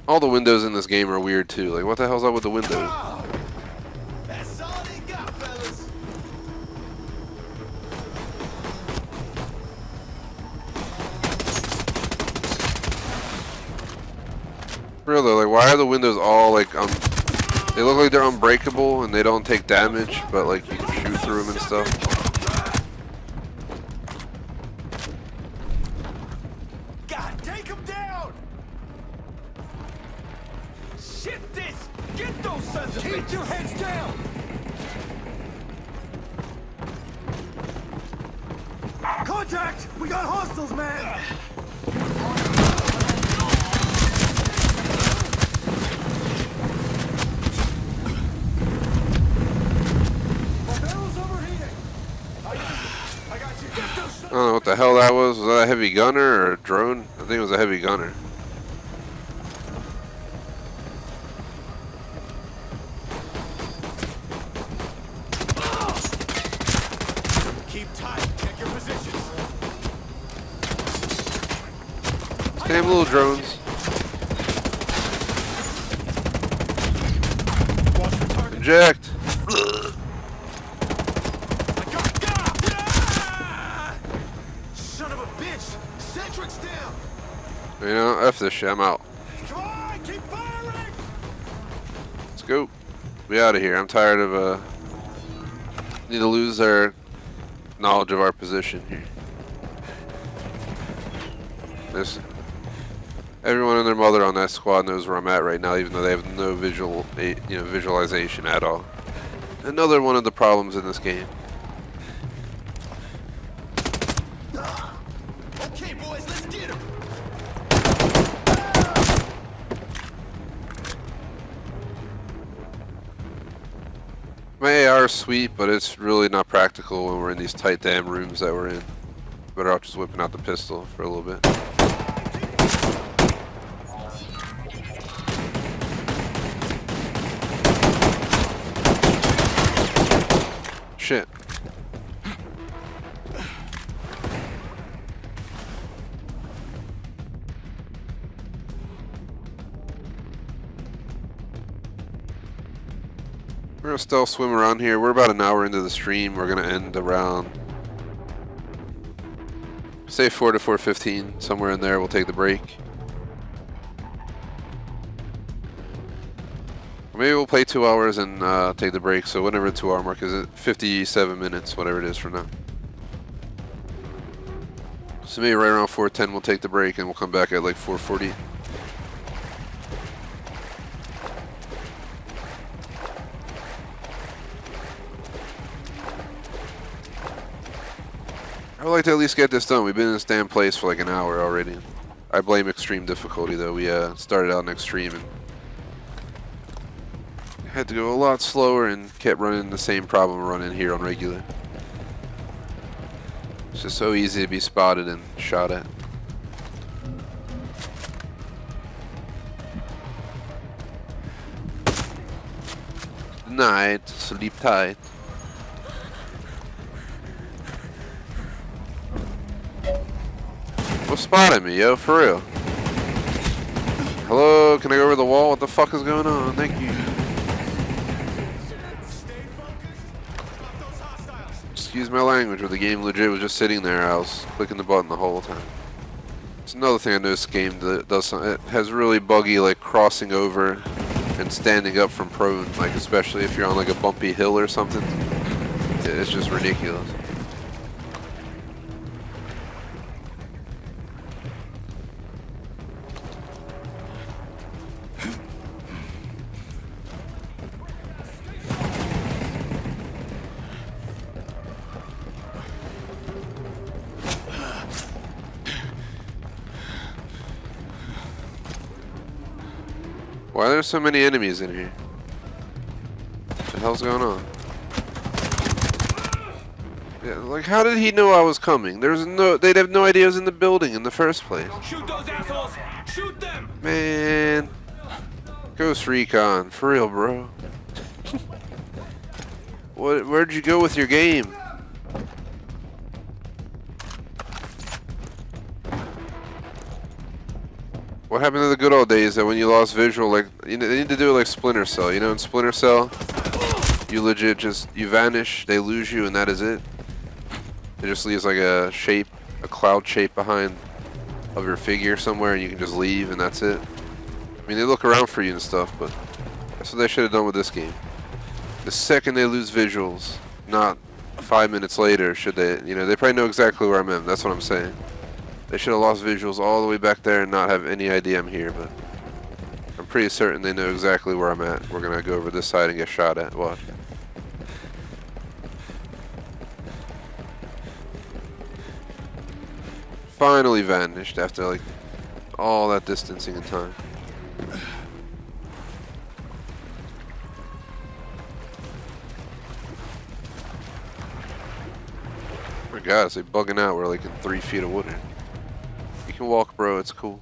All the windows in this game are weird too. Like, what the hell's up with the windows? That's all they got, fellas! Real though, like, why are the windows all like they look like they're unbreakable and they don't take damage, but like you can shoot through them and stuff. Shit this! Get those sons of Keep your heads down! Contact! We got hostiles, man! My barrel's overheating! I got you. Get those I don't know what the hell that was. Was that a heavy gunner or a drone? I think it was a heavy gunner. Keep tight. Check your positions. Damn little drones. Watch for target. Eject. Son of a bitch! Centric's down! You know, F this shit. I'm out. Come on, keep firing! Let's go. We out of here. I'm tired of need to lose our knowledge of our position here. This everyone and their mother on that squad knows where I'm at right now, even though they have no visualization at all. Another one of the problems in this game. Okay, boys, let's get him! My AR is sweet, but it's really not practical when we're in these tight damn rooms that we're in. Better off just whipping out the pistol for a little bit. Shit. We're gonna still swim around here. We're about an hour into the stream. We're gonna end around, say 4 to 4:15, somewhere in there. We'll take the break. Maybe we'll play 2 hours and take the break. So whenever the 2 hour mark is, it 57 minutes, whatever it is from now. So maybe right around 4:10 we'll take the break and we'll come back at like 4:40. I would like to at least get this done. We've been in this damn place for like an hour already. I blame extreme difficulty though. We started out in extreme and had to go a lot slower and kept running the same problem we're running here on regular. It's just so easy to be spotted and shot at. Good night, sleep tight. What spotted me, yo? For real. Hello, can I go over the wall? What the fuck is going on? Thank you. Excuse my language, but the game legit was just sitting there. I was clicking the button the whole time. It's another thing I noticed. This game that does something. It has really buggy, like crossing over and standing up from prone, like especially if you're on like a bumpy hill or something. It's just ridiculous. Why are there so many enemies in here? What the hell's going on? Yeah, like how did he know I was coming? They'd have no idea I was in the building in the first place. Shoot those assholes! Shoot them! Man. Ghost Recon, for real, bro. Where'd you go with your game? What happened to the good old days that when you lost visual, like, they need to do it like Splinter Cell. You know, in Splinter Cell, you legit you vanish, they lose you, and that is it. It just leaves like a shape, a cloud shape behind of your figure somewhere, and you can just leave, and that's it. I mean, they look around for you and stuff, but that's what they should have done with this game. The second they lose visuals, not 5 minutes later, should they, they probably know exactly where I'm at. That's what I'm saying. They should have lost visuals all the way back there and not have any idea I'm here, but I'm pretty certain they know exactly where I'm at. We're gonna go over this side and get shot at. Watch. Finally vanished after like all that distancing and time. Oh my god, it's like bugging out. We're like in 3 feet of water. You can walk, bro. It's cool.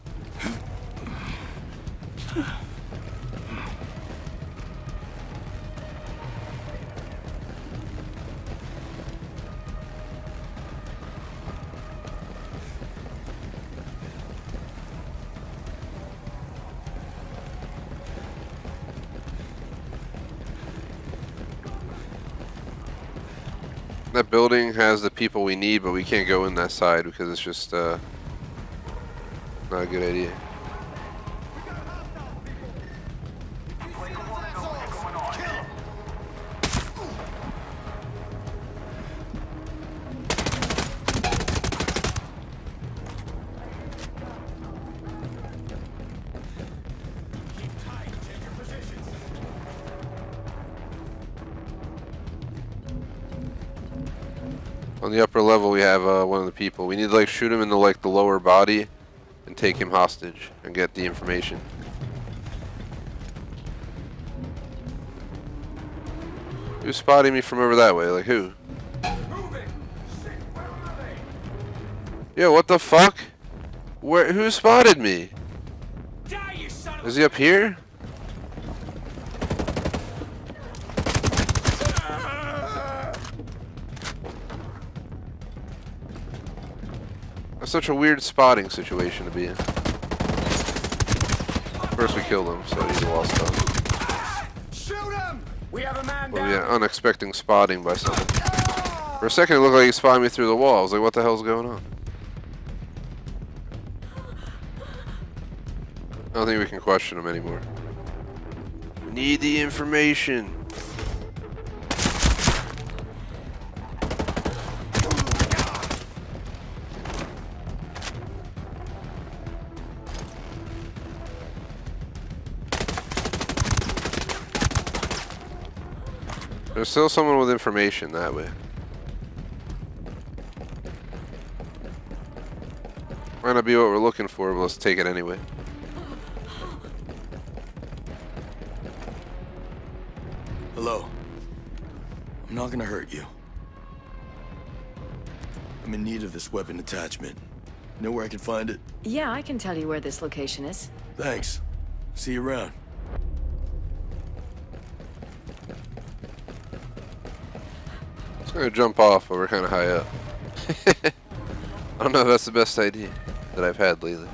That building has the people we need, but we can't go in that side because it's just not a good idea. On the upper level, we have one of the people. We need to like shoot him in the like the lower body and take him hostage and get the information. Who's spotting me from over that way? Like who? Yo, what the fuck? Where? Who spotted me? Is he up here? That's such a weird spotting situation to be in. First we killed him, so he's a lost cause. Shoot him! We have a man Well, down. yeah, unexpected spotting by someone. For a second it looked like he spotted me through the wall. I was like, what the hell's going on? I don't think we can question him anymore. Need the information. There's still someone with information that way. Might not be what we're looking for, but let's take it anyway. Hello. I'm not gonna hurt you. I'm in need of this weapon attachment. Know where I can find it? Yeah, I can tell you where this location is. Thanks. See you around. I'm gonna jump off, but we're kind of high up. I don't know if that's the best idea that I've had lately.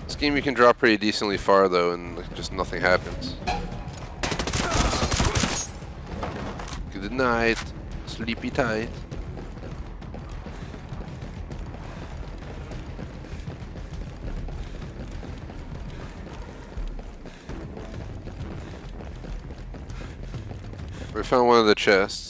This game you can drop pretty decently far though, and like, just nothing happens. Good night, sleepy tight. We found one of the chests.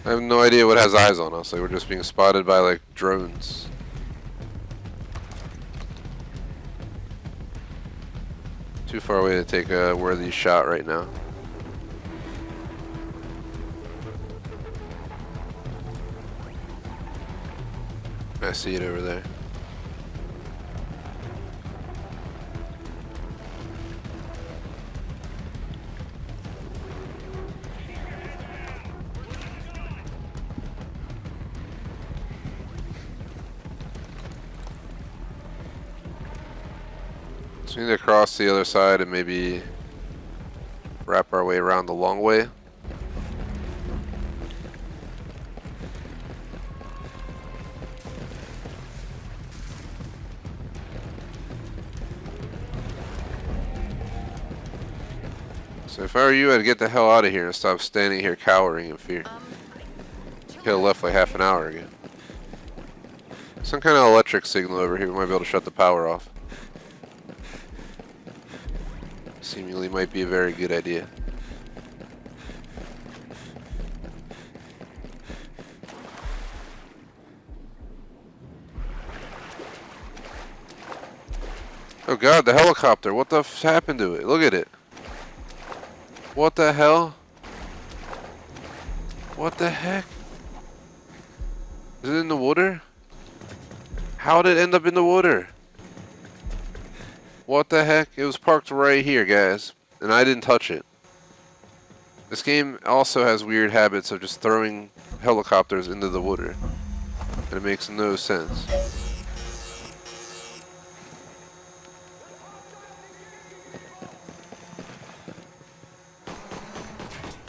I have no idea what has eyes on us. Like we're just being spotted by like drones. Too far away to take a worthy shot right now. I see it over there. So we need to cross the other side and maybe wrap our way around the long way. So if I were you, I'd get the hell out of here and stop standing here cowering in fear. Could have left like half an hour ago. Some kind of electric signal over here. We might be able to shut the power off. Seemingly might be a very good idea. Oh god, the helicopter. What the f happened to it? Look at it. What the hell? What the heck? Is it in the water? How did it end up in the water? What the heck? It was parked right here, guys. And I didn't touch it. This game also has weird habits of just throwing helicopters into the water. And it makes no sense.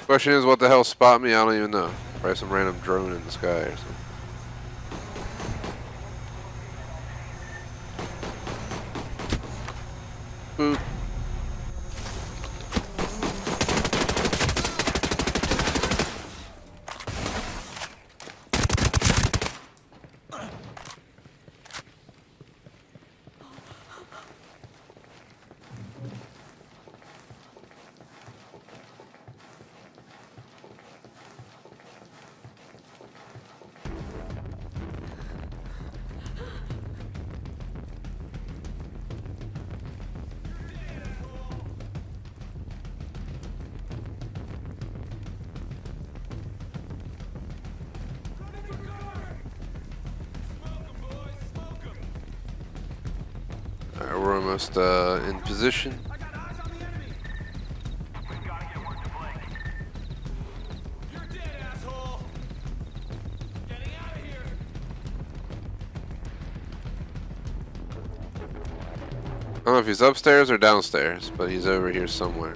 Question is, what the hell spot me? I don't even know. Probably some random drone in the sky or something. Boop. Alright, we're almost in position. I don't know if he's upstairs or downstairs, but he's over here somewhere.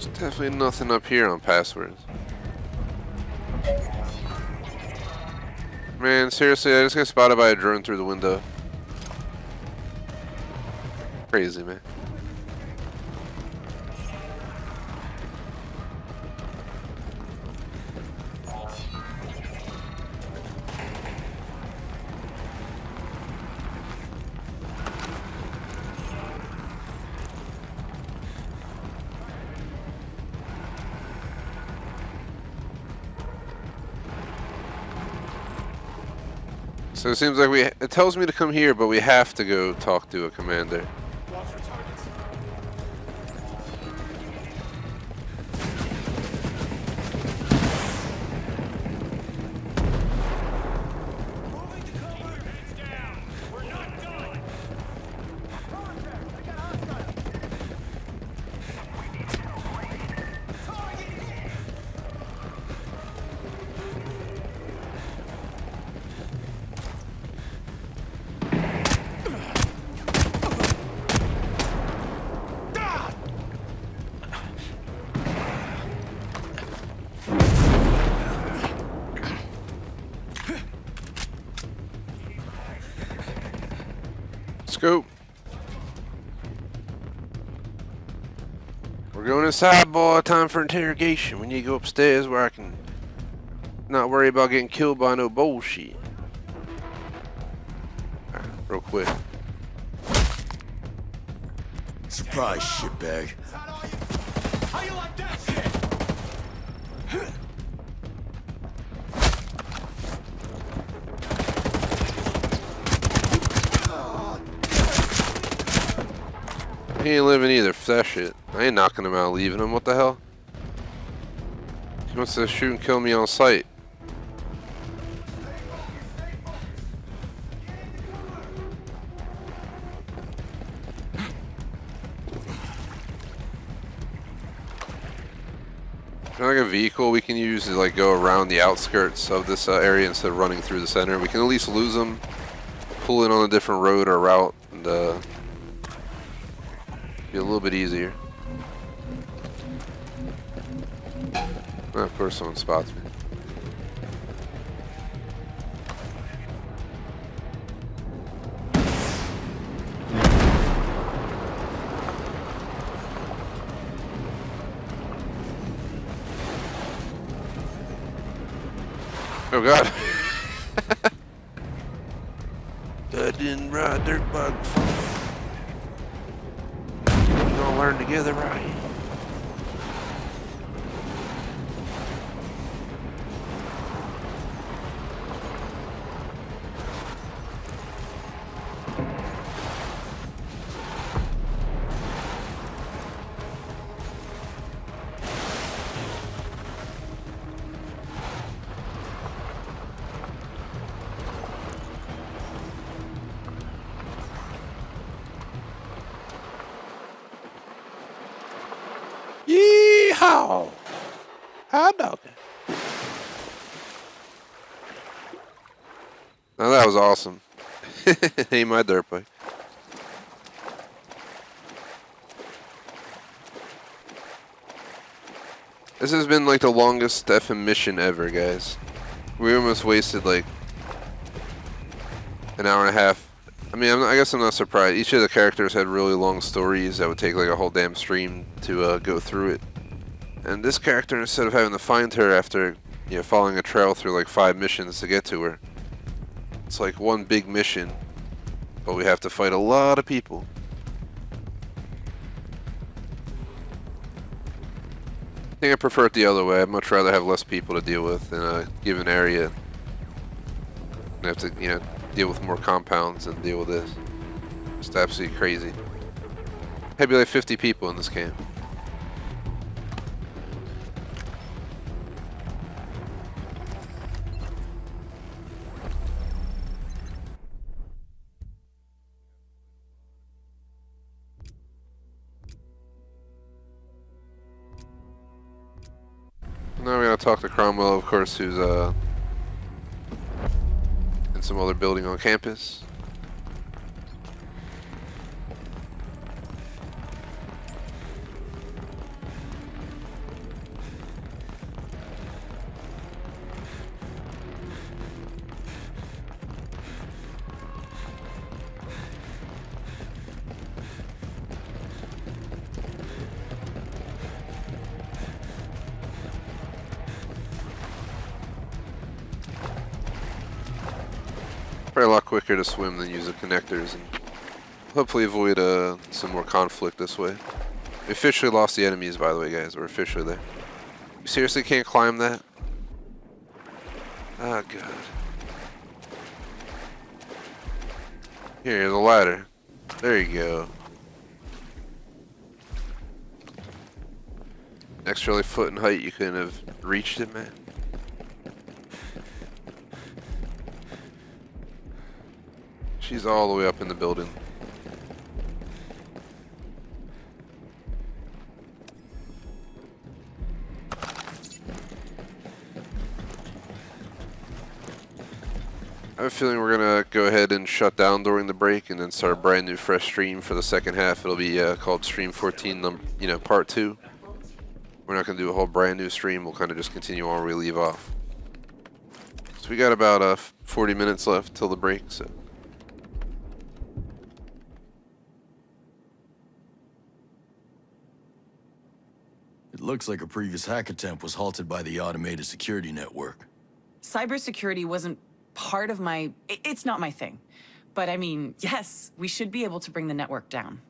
There's definitely nothing up here on passwords. Man, seriously, I just got spotted by a drone through the window. Crazy, man. So it seems like it tells me to come here, but we have to go talk to a commander. Scoop. We're going inside, boy. Time for interrogation. We need to go upstairs where I can not worry about getting killed by no bullshit. Right, real quick. Surprise, shitbag. How you like that shit? He ain't living either. F that shit. I ain't knocking him out, leaving him. What the hell? He wants to shoot and kill me on sight. like a vehicle we can use to like go around the outskirts of this area instead of running through the center. We can at least lose them, pull in on a different road or route, and be a little bit easier. And of course, someone spots me. Oh god. I didn't ride dirt bike before. We're gonna learn together, right? Yeehaw! Hot dog. Now that was awesome. Ain't my dirt bike. This has been like the longest effing mission ever, guys. We almost wasted like an hour and a half. I mean, I guess I'm not surprised. Each of the characters had really long stories that would take like a whole damn stream to go through it. And this character, instead of having to find her after, you know, following a trail through like 5 missions to get to her, it's like one big mission, but we have to fight a lot of people. I think I prefer it the other way. I'd much rather have less people to deal with in a given area. And have to, you know, deal with more compounds and deal with this. Just absolutely crazy. Maybe like 50 people in this camp. Now we gotta talk to Cromwell, of course, who's in some other building on campus. Probably a lot quicker to swim than use the connectors, and hopefully avoid some more conflict this way. We officially lost the enemies, by the way, guys. We're officially there. You seriously can't climb that? Oh, God. Here's a ladder. There you go. Extra like foot in height, you couldn't have reached it, man. She's all the way up in the building. I have a feeling we're gonna go ahead and shut down during the break and then start a brand new fresh stream for the second half. It'll be called Stream 14, Part 2. We're not gonna do a whole brand new stream. We'll kind of just continue on where we leave off. So we got about 40 minutes left till the break. So. It looks like a previous hack attempt was halted by the automated security network. Cybersecurity wasn't part of my... It's not my thing. But I mean, yes, we should be able to bring the network down.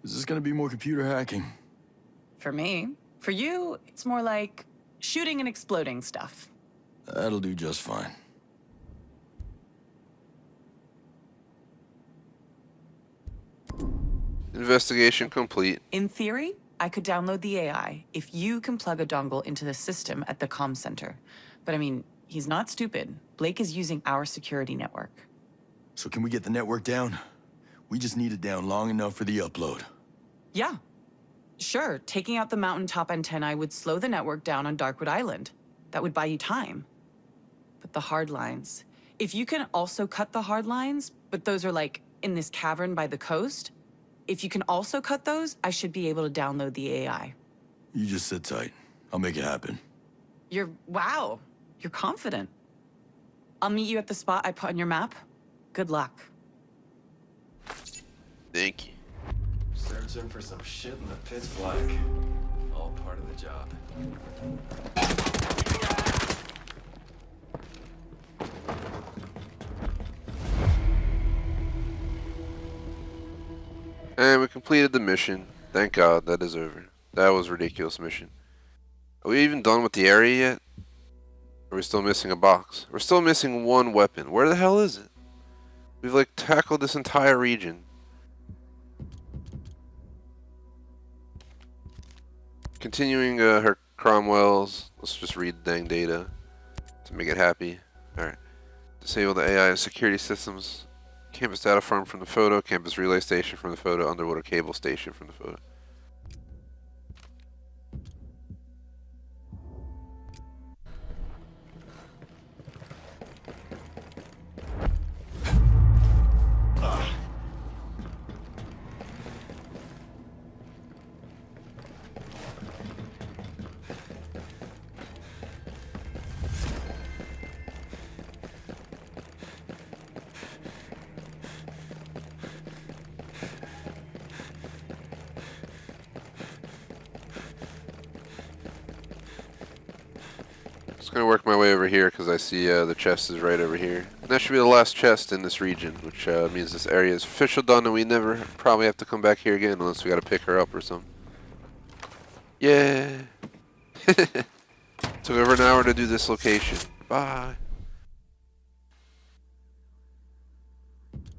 Is this gonna be more computer hacking? For me. For you, it's more like shooting and exploding stuff. That'll do just fine. Investigation complete. In theory, I could download the AI if you can plug a dongle into the system at the comm center. But I mean, he's not stupid. Blake is using our security network. So can we get the network down? We just need it down long enough for the upload. Yeah. Sure, taking out the mountaintop antennae would slow the network down on Darkwood Island. That would buy you time. But the hard lines. If you can also cut the hard lines, but those are like in this cavern by the coast, if you can also cut those, I should be able to download the AI. You just sit tight. I'll make it happen. Wow, you're confident. I'll meet you at the spot I put on your map. Good luck. Thank you. Searching for some shit in the pitch black. All part of the job. And we completed the mission. Thank God that is over. That was a ridiculous mission. Are we even done with the area yet? Or are we still missing a box? We're still missing one weapon. Where the hell is it? We've like tackled this entire region. Continuing her Cromwell's. Let's just read the dang data to make it happy. Alright. Disable the AI security systems. Campus data farm from the photo. Campus relay station from the photo. Underwater cable station from the photo. Just gonna work my way over here because I see the chest is right over here. And that should be the last chest in this region, which means this area is official done and we never probably have to come back here again unless we gotta pick her up or something. Yeah. Took over an hour to do this location. Bye.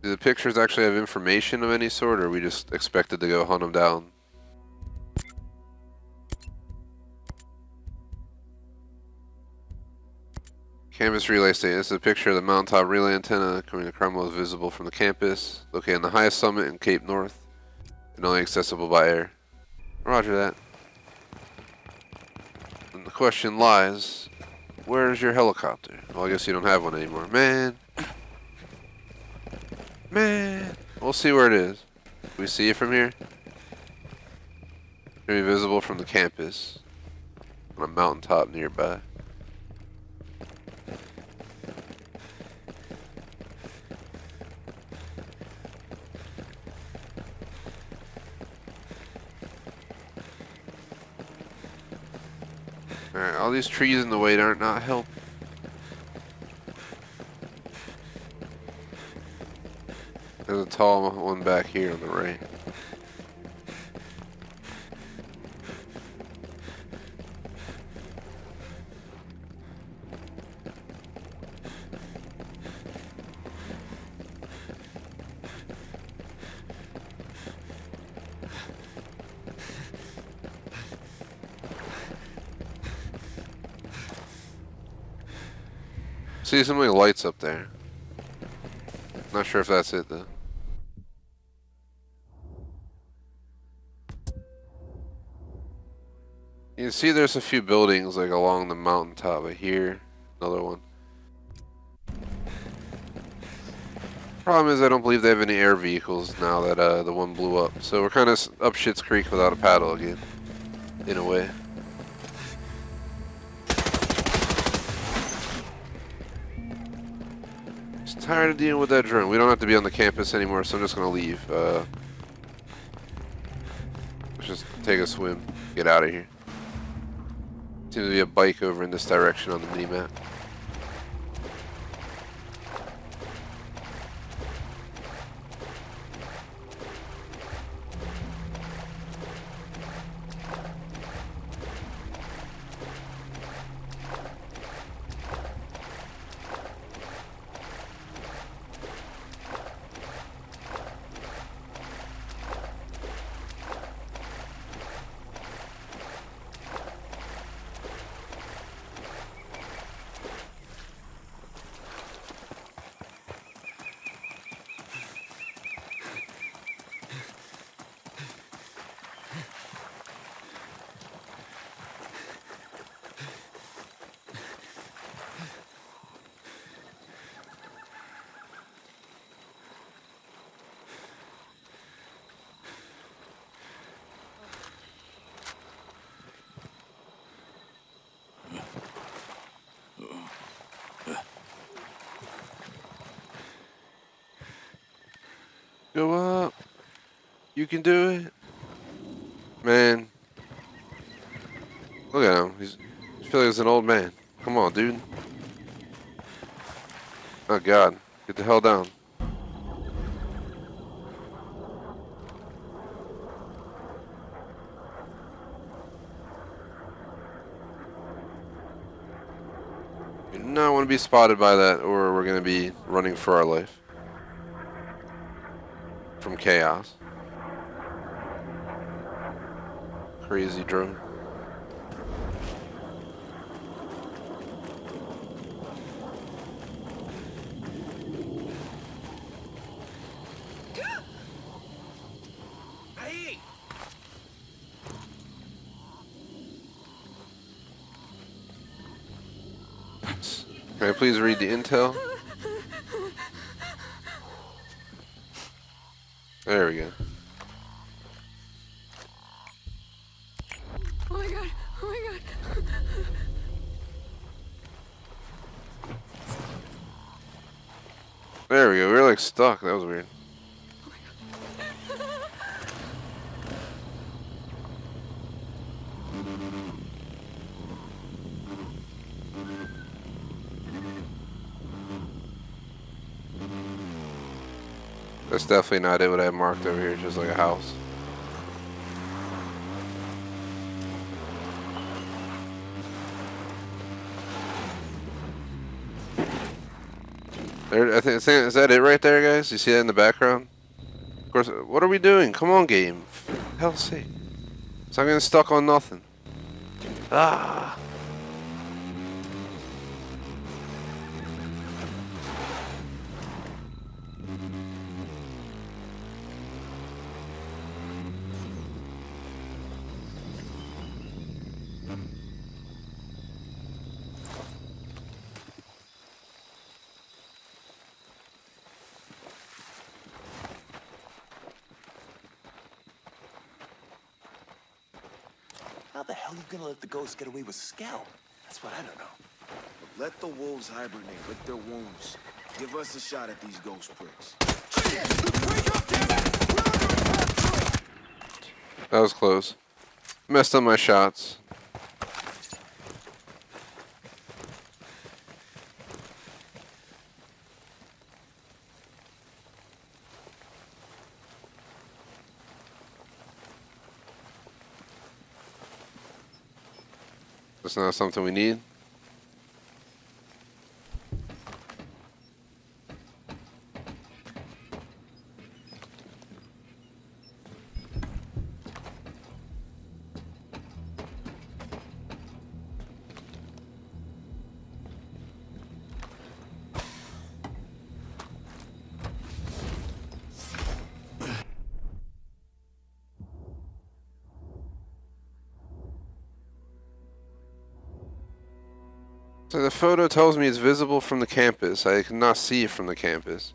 Do the pictures actually have information of any sort, or are we just expected to go hunt them down? Campus relay station. This is a picture of the mountaintop relay antenna coming to Cromwell is visible from the campus, located on the highest summit in Cape North, and only accessible by air. Roger that. And the question lies, where's your helicopter? Well, I guess you don't have one anymore. Man. Man. We'll see where it is. Can we see it from here? It's going to be visible from the campus, on a mountaintop nearby. Alright, all these trees in the way aren't not help. There's a tall one back here on the right. See some like lights up there. Not sure if that's it though. You can see there's a few buildings like along the mountaintop. Right here, another one. Problem is I don't believe they have any air vehicles now that the one blew up. So we're kind of up shit's creek without a paddle again, in a way. Tired of dealing with that drone. We don't have to be on the campus anymore, so I'm just gonna leave. Let's just take a swim, get out of here. Seems to be a bike over in this direction on the mini-map. Go up. You can do it. Man. Look at him. I feel like he's an old man. Come on, dude. Oh, God. Get the hell down. We do not want to be spotted by that, or we're going to be running for our life. From chaos. Crazy drone. Hey! Can I please read the intel? There we go. Oh my god. Oh my god. There we go. We were like stuck. That was weird. That's definitely not it what I have marked over here, just like a house. There, I think, is that it right there, guys? You see that in the background? Of course, what are we doing? Come on, game. For hell's sake. So I'm getting stuck on nothing. Ah. How the hell are you gonna let the ghost get away with Scout? That's what I don't know. Let the wolves hibernate, lick their wounds. Give us a shot at these ghost pricks. That was close. Messed up my shots. That's not something we need. So the photo tells me it's visible from the campus. I cannot see it from the campus.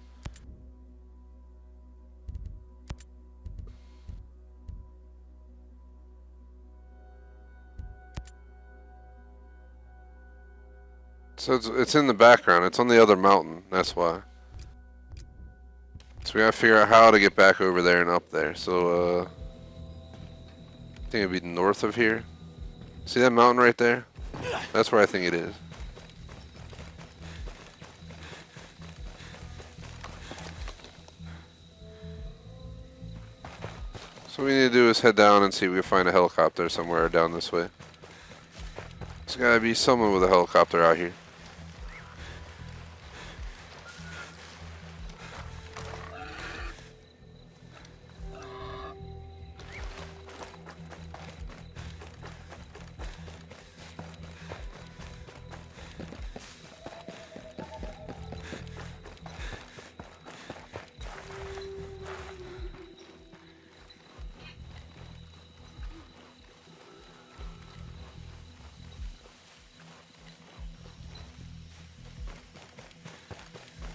So it's in the background. It's on the other mountain. That's why. So we gotta figure out how to get back over there and up there. So I think it'd be north of here. See that mountain right there? That's where I think it is. So what we need to do is head down and see if we can find a helicopter somewhere down this way. There's gotta be someone with a helicopter out here.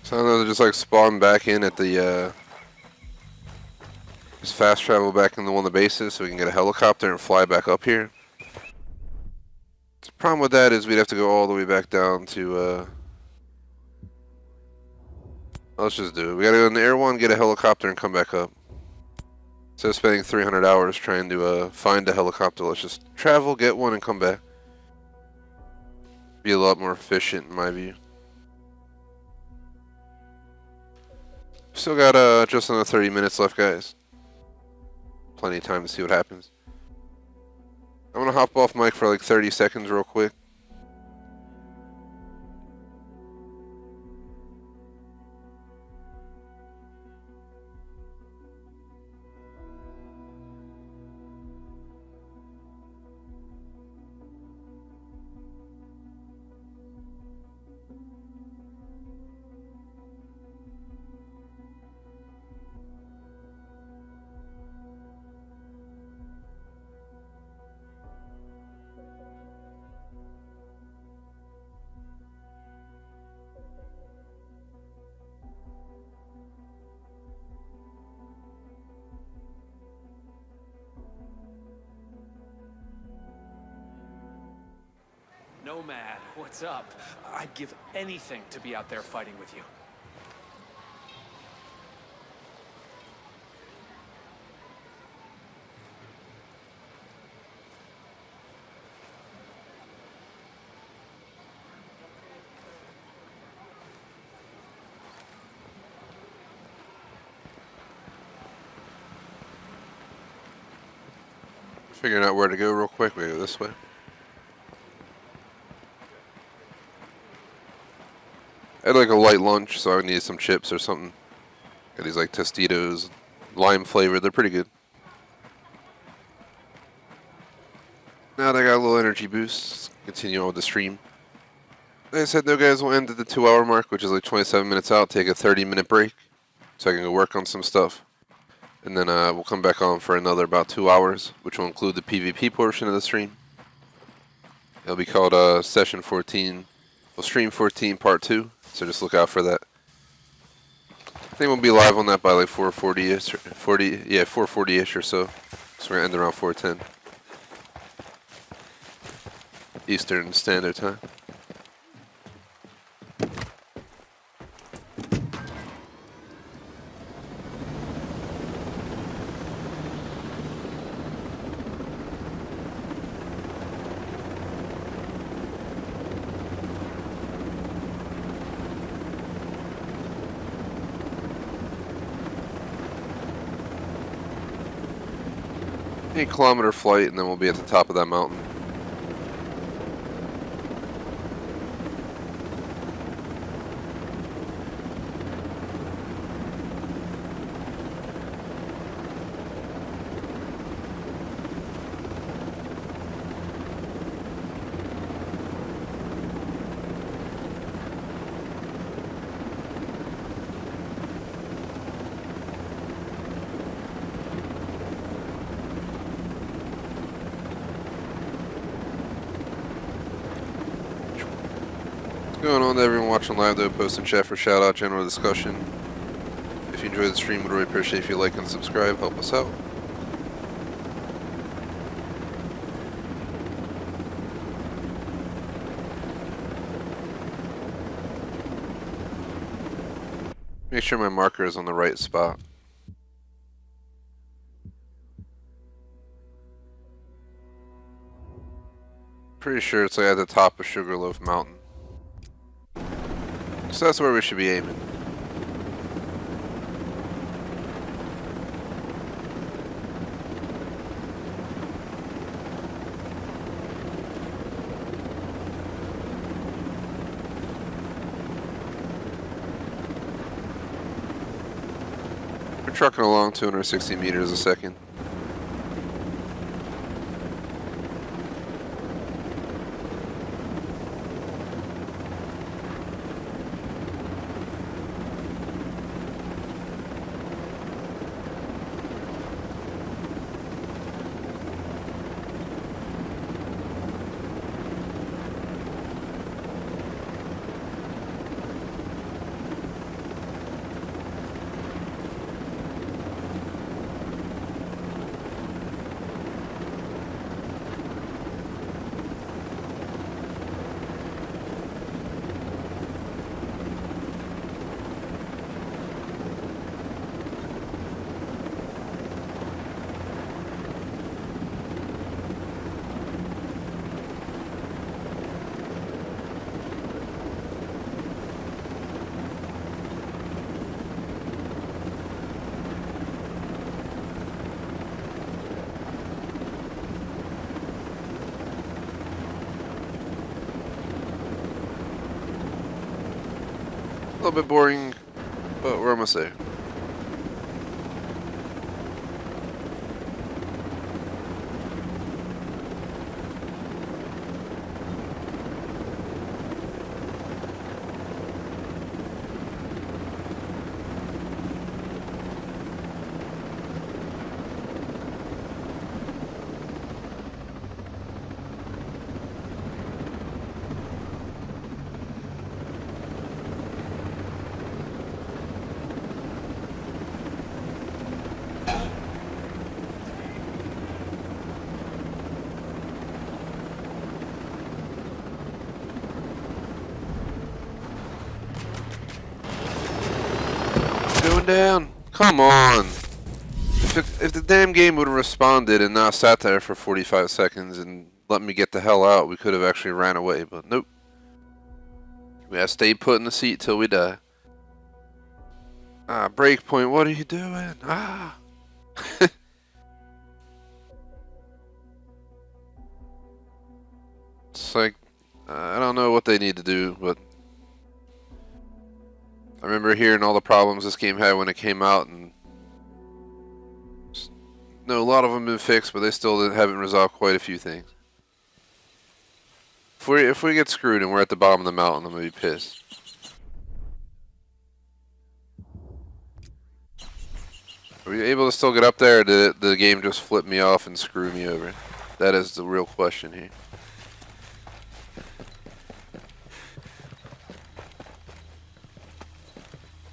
So I know they're just like spawn back in at the just fast travel back into one of the bases so we can get a helicopter and fly back up here. The problem with that is we'd have to go all the way back down to Let's just do it. We gotta go in the air one, get a helicopter, and come back up. Instead of spending 300 hours trying to find a helicopter, let's just travel, get one, and come back. Be a lot more efficient in my view. Still got just under 30 minutes left, guys. Plenty of time to see what happens. I'm gonna hop off mic for like 30 seconds real quick. Nomad, what's up? I'd give anything to be out there fighting with you. Figuring out where to go real quick. We go this way. I had like a light lunch, so I needed some chips or something. Got these like Tostitos, lime flavored. They're pretty good. Now that I got a little energy boost, continue on with the stream. Like I said, though, guys, we'll end at the 2-hour mark, which is like 27 minutes out. Take a 30-minute break, so I can go work on some stuff. And then we'll come back on for another about 2 hours, which will include the PvP portion of the stream. It'll be called Session 14, well, Stream 14 Part 2, so just look out for that. I think we'll be live on that by like 4:40ish, 4:40ish or so. So we're gonna end around 4:10 Eastern Standard Time. Kilometer flight, and then we'll be at the top of that mountain. What's going on to everyone watching live, though? Post in chat for shout out, general discussion. If you enjoy the stream, would really appreciate if you like and subscribe. Help us out. Make sure my marker is on the right spot. Pretty sure it's like at the top of Sugarloaf Mountain. So that's where we should be aiming. We're trucking along 260 meters a second. A little bit boring, but we're almost there. Going down. Come on. If the damn game would have responded and not sat there for 45 seconds and let me get the hell out, we could have actually ran away, but nope. We gotta stay put in the seat till we die. Ah, Breakpoint, what are you doing? Ah. It's like, I don't know what they need to do, but I remember hearing all the problems this game had when it came out, and no, a lot of them have been fixed, but they still haven't resolved quite a few things. If we get screwed and we're at the bottom of the mountain, I'm gonna be pissed. Are we able to still get up there, or did the game just flip me off and screw me over? That is the real question here.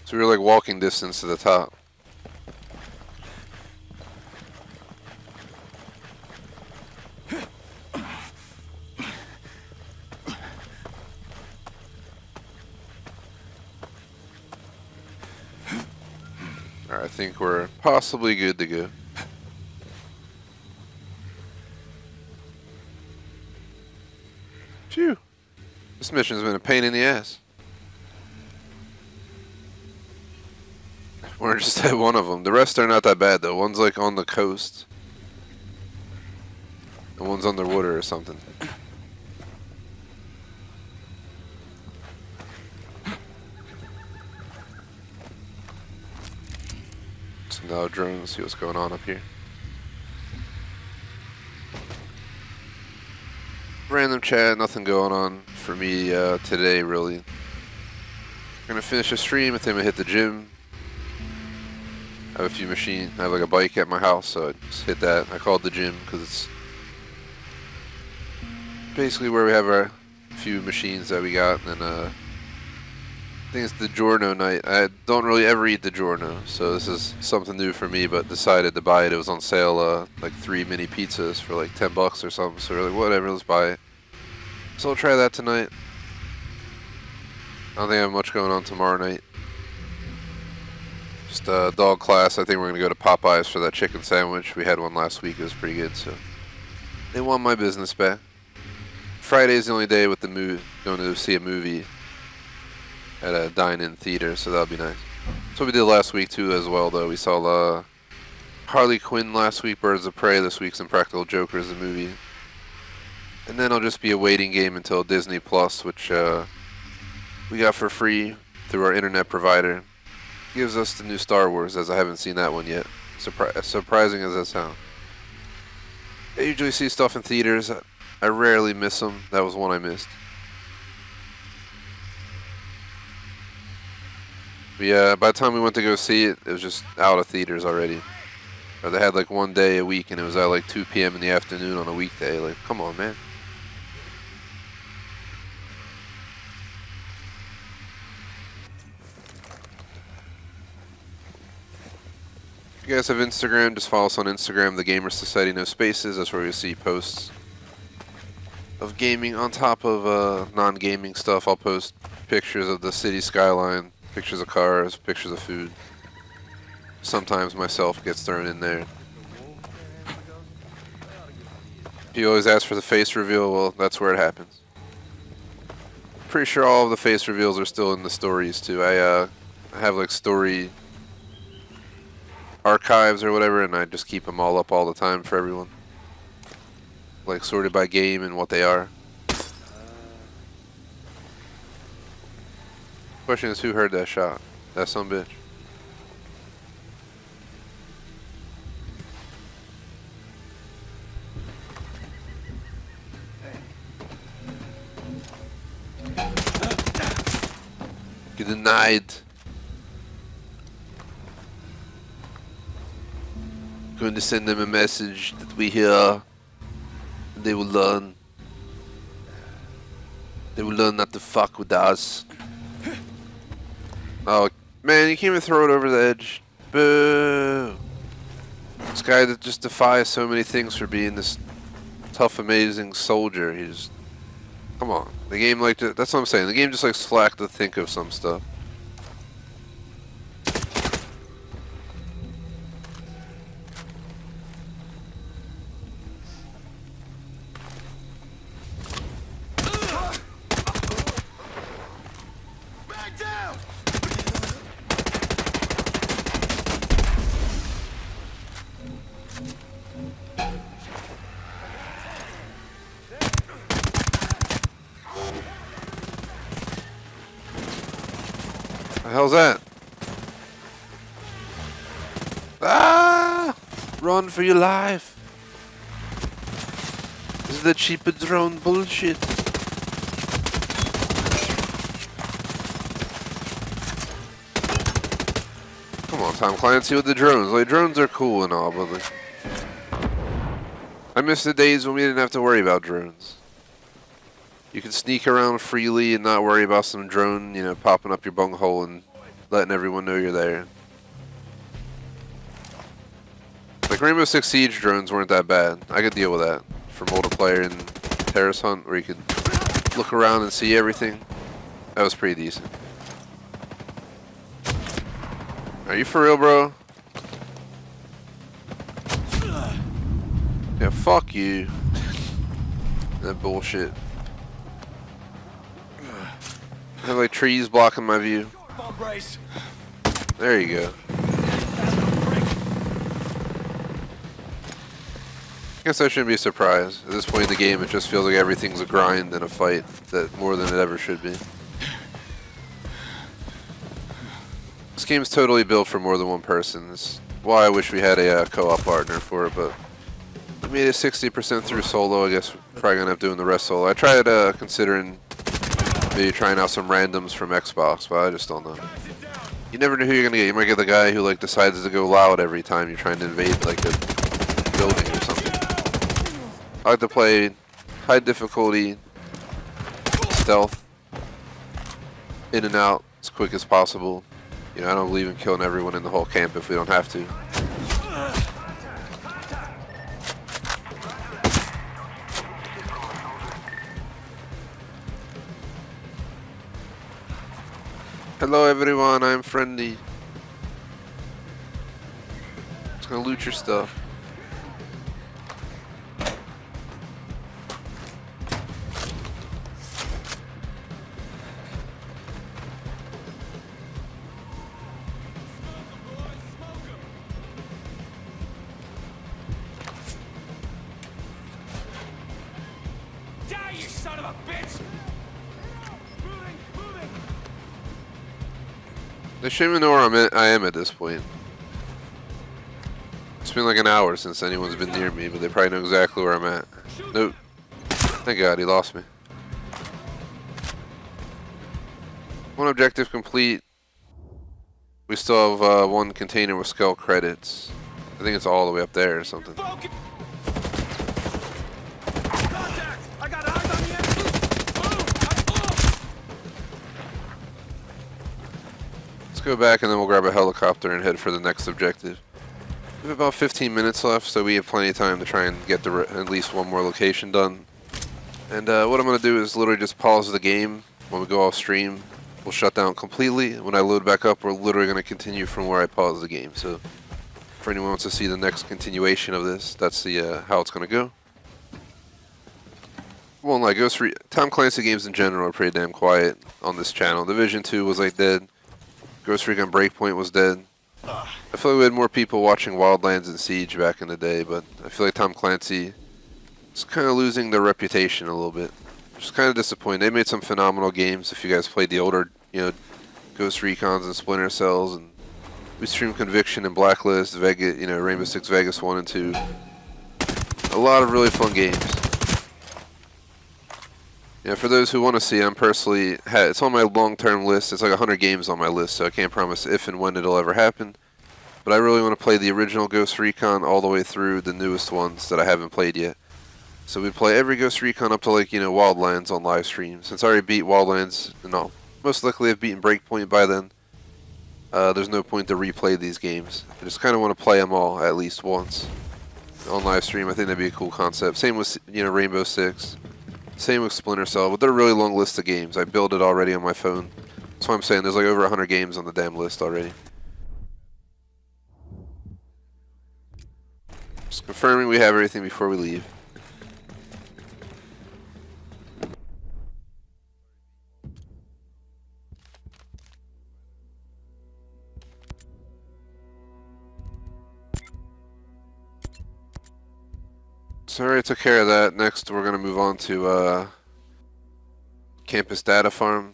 So we're like walking distance to the top. Alright, I think we're possibly good to go. Phew. This mission's been a pain in the ass. We're just at one of them. The rest are not that bad though. One's like on the coast. And one's underwater or something. So now drone, see what's going on up here. Random chat, nothing going on for me today really. Gonna finish a stream, I think I'm gonna hit the gym. I have a few machines. I have like a bike at my house, so I just hit that. I call it the gym because it's basically where we have our few machines that we got. And I think it's the Giorno night. I don't really ever eat the Giorno, so this is something new for me, but decided to buy it. It was on sale, like 3 mini pizzas for like $10 or something, so we're like, whatever, let's buy it. So I'll try that tonight. I don't think I have much going on tomorrow night. Just dog class. I think we're going to go to Popeyes for that chicken sandwich. We had one last week. It was pretty good, so they want my business back. Friday's the only day with the going to see a movie at a dine-in theater, so that'll be nice. That's what we did last week, too, as well, though. We saw Harley Quinn last week, Birds of Prey. This week's Impractical Jokers, the movie. And then it'll just be a waiting game until Disney Plus, which we got for free through our internet provider. Gives us the new Star Wars, as I haven't seen that one yet. Surprising as that sounds. I usually see stuff in theaters. I rarely miss them. That was one I missed. But yeah, by the time we went to go see it, it was just out of theaters already. Or they had like one day a week, and it was at like 2 p.m. in the afternoon on a weekday. Like, come on, man. If you guys have Instagram, just follow us on Instagram, the Gamer Society No Spaces. That's where you'll see posts of gaming on top of non-gaming stuff. I'll post pictures of the city skyline, pictures of cars, pictures of food. Sometimes myself gets thrown in there. You always ask for the face reveal, well, that's where it happens. Pretty sure all of the face reveals are still in the stories too. I have like story archives or whatever, and I just keep them all up all the time for everyone. Like sorted by game and what they are. Question is, who heard that shot? That son bitch. You denied. Going to send them a message that we here. They will learn. They will learn not to fuck with us. Oh, man, you can't even throw it over the edge. Boo! This guy that just defies so many things for being this tough, amazing soldier. He just... Come on. The game, like, that's what I'm saying. The game just, like, slack to think of some stuff. The hell's that? Ah! Run for your life. This is the cheaper drone bullshit. Come on, Tom Clancy with the drones. Like, drones are cool and all, but like, I miss the days when we didn't have to worry about drones. You can sneak around freely and not worry about some drone, you know, popping up your bunghole and letting everyone know you're there. Like Rainbow Six Siege drones weren't that bad. I could deal with that for multiplayer and terrorist hunt where you could look around and see everything. That was pretty decent. Are you for real, bro? Yeah, fuck you. That bullshit. I have like trees blocking my view. There you go. I guess I shouldn't be surprised. At this point in the game, it just feels like everything's a grind and a fight that more than it ever should be. This game's totally built for more than one person. That's why I wish we had a co-op partner for it, but I made it 60% through solo. I guess we're probably gonna have to do the rest solo. I tried considering maybe trying out some randoms from Xbox, but I just don't know. You never know who you're gonna get. You might get the guy who like decides to go loud every time you're trying to invade like a building or something. I like to play high difficulty, stealth, in and out as quick as possible. You know, I don't believe in killing everyone in the whole camp if we don't have to. Hello everyone, I'm friendly. Just gonna loot your stuff. Die, you son of a bitch! They shouldn't even know where I am at this point. It's been like an hour since anyone's been near me, but they probably know exactly where I'm at. Nope. Thank God, he lost me. One objective complete. We still have one container with skull credits. I think it's all the way up there or something. Contact! I got eyes on the enemy! Let's go back and then we'll grab a helicopter and head for the next objective. We have about 15 minutes left, so we have plenty of time to try and get at least one more location done. And what I'm going to do is literally just pause the game. When we go off stream, we'll shut down completely. When I load back up, we're literally going to continue from where I paused the game. So for anyone who wants to see the next continuation of this, that's the how it's going to go. Well, like Tom Clancy games in general are pretty damn quiet on this channel. Division 2 was like dead. Ghost Recon Breakpoint was dead. I feel like we had more people watching Wildlands and Siege back in the day, but I feel like Tom Clancy is kind of losing their reputation a little bit. Just kind of disappointed. They made some phenomenal games. If you guys played the older, you know, Ghost Recons and Splinter Cells, and we stream Conviction and Blacklist, Vegas, Rainbow Six Vegas 1 and 2. A lot of really fun games. Yeah, for those who want to see, I'm personally, it's on my long-term list. It's like 100 games on my list, so I can't promise if and when it'll ever happen. But I really want to play the original Ghost Recon all the way through the newest ones that I haven't played yet. So we play every Ghost Recon up to like, Wildlands on live stream. Since I already beat Wildlands, and I'll most likely have beaten Breakpoint by then, there's no point to replay these games. I just kind of want to play them all at least once on live stream. I think that'd be a cool concept. Same with, Rainbow Six. Same with Splinter Cell, but they're a really long list of games. I built it already on my phone. That's why I'm saying there's like over 100 games on the damn list already. Just confirming we have everything before we leave. So I already took care of that. Next we're going to move on to Campus Data Farm.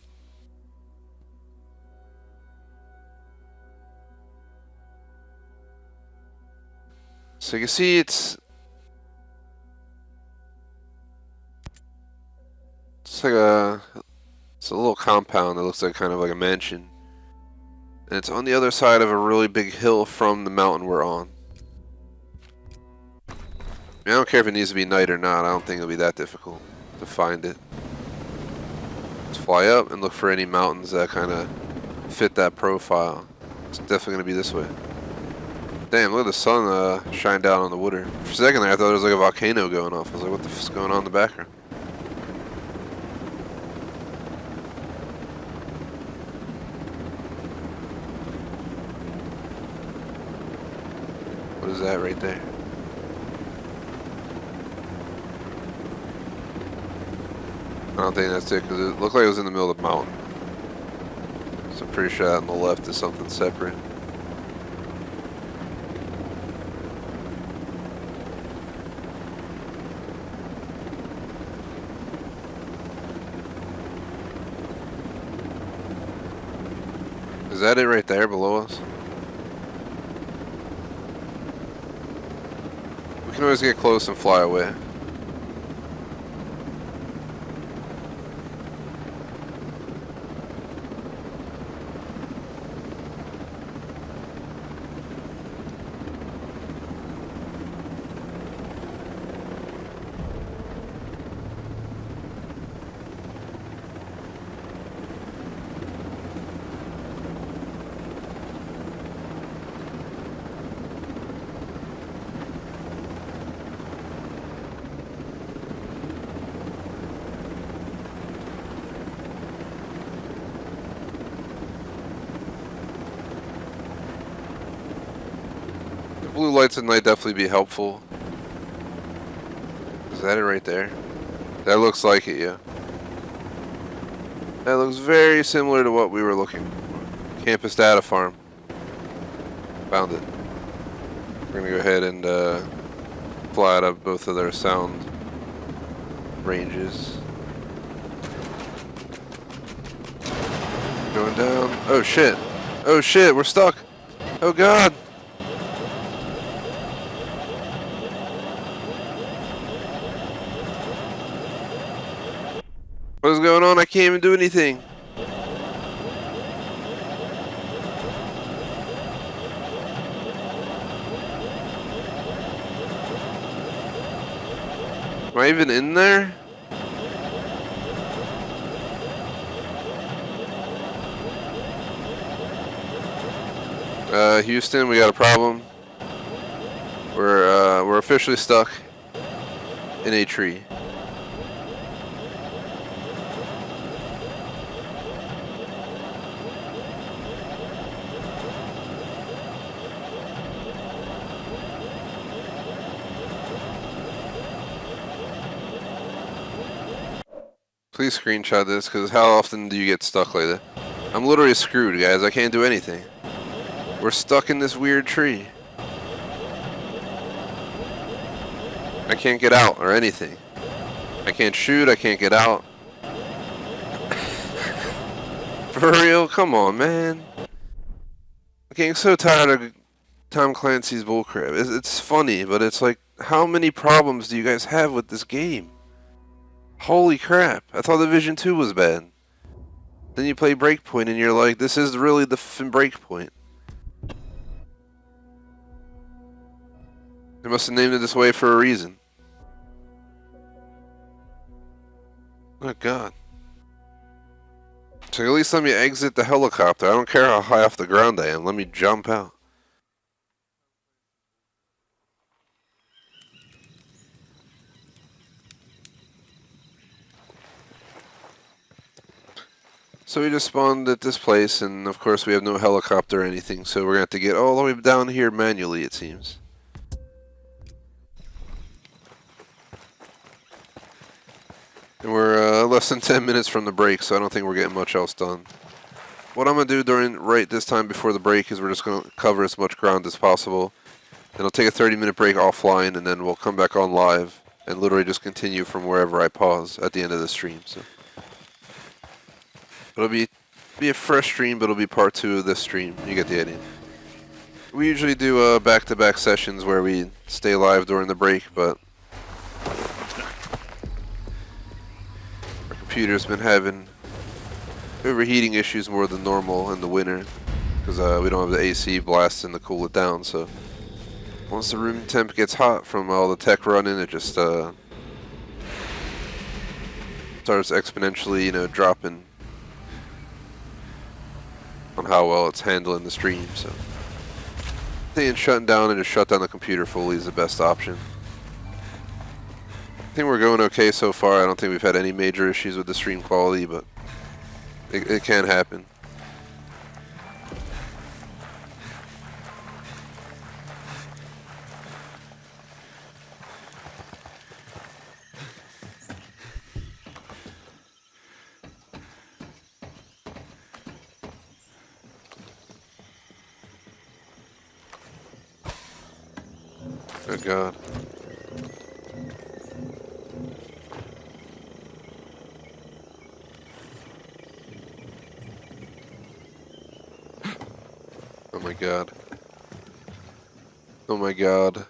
So you can see it's like a little compound that looks like kind of like a mansion. And it's on the other side of a really big hill from the mountain we're on. I don't care if it needs to be night or not. I don't think it'll be that difficult to find it. Let's fly up and look for any mountains that kind of fit that profile. It's definitely going to be this way. Damn, look at the sun shine down on the water. For a second there, I thought there was like a volcano going off. I was like, what the f***'s going on in the background? What is that right there? I don't think that's it, because it looked like it was in the middle of the mountain. So I'm pretty sure that on the left is something separate. Is that it right there below us? We can always get close and fly away. Blue lights at night definitely be helpful. Is that it right there? That looks like it, yeah. That looks very similar to what we were looking for. Campus Data Farm. Found it. We're gonna go ahead and fly out of both of their sound ranges. Going down. Oh shit. Oh shit, we're stuck. Oh god. What is going on? I can't even do anything. Am I even in there? Houston, we got a problem. We're officially stuck in a tree. Please screenshot this, because how often do you get stuck like that? I'm literally screwed, guys. I can't do anything. We're stuck in this weird tree. I can't get out or anything. I can't shoot. I can't get out. For For real? Come on, man. I'm getting so tired of Tom Clancy's bullcrap. It's funny, but it's like, how many problems do you guys have with this game? Holy crap. I thought Division 2 was bad. Then you play Breakpoint and you're like, this is really the Breakpoint. They must have named it this way for a reason. Oh god. So at least let me exit the helicopter. I don't care how high off the ground I am. Let me jump out. So we just spawned at this place, and of course we have no helicopter or anything, so we're going to have to get all the way down here manually, it seems. And we're less than 10 minutes from the break, so I don't think we're getting much else done. What I'm going to do during right this time before the break is we're just going to cover as much ground as possible. Then I'll take a 30-minute break offline, and then we'll come back on live and literally just continue from wherever I pause at the end of the stream. So it'll be a fresh stream, but it'll be part 2 of this stream. You get the idea. We usually do back-to-back sessions where we stay live during the break, but our computer's been having overheating issues more than normal in the winter because we don't have the AC blasting to cool it down. So once the room temp gets hot from all the tech running, it just starts exponentially, dropping on how well it's handling the stream. So I think shutting down and just shut down the computer fully is the best option. I think we're going okay so far. I don't think we've had any major issues with the stream quality, but it can happen. Oh god. Oh my god. Oh my god.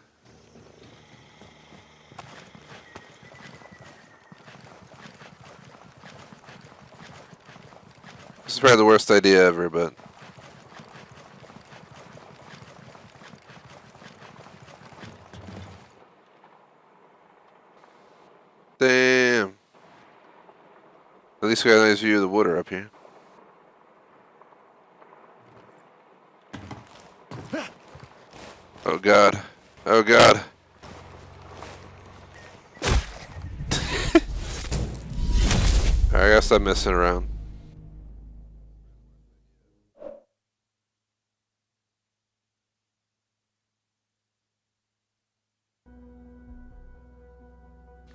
This is probably the worst idea ever, but damn. At least we got a nice view of the water up here. Oh god. Oh god. Alright, I gotta stop messing around.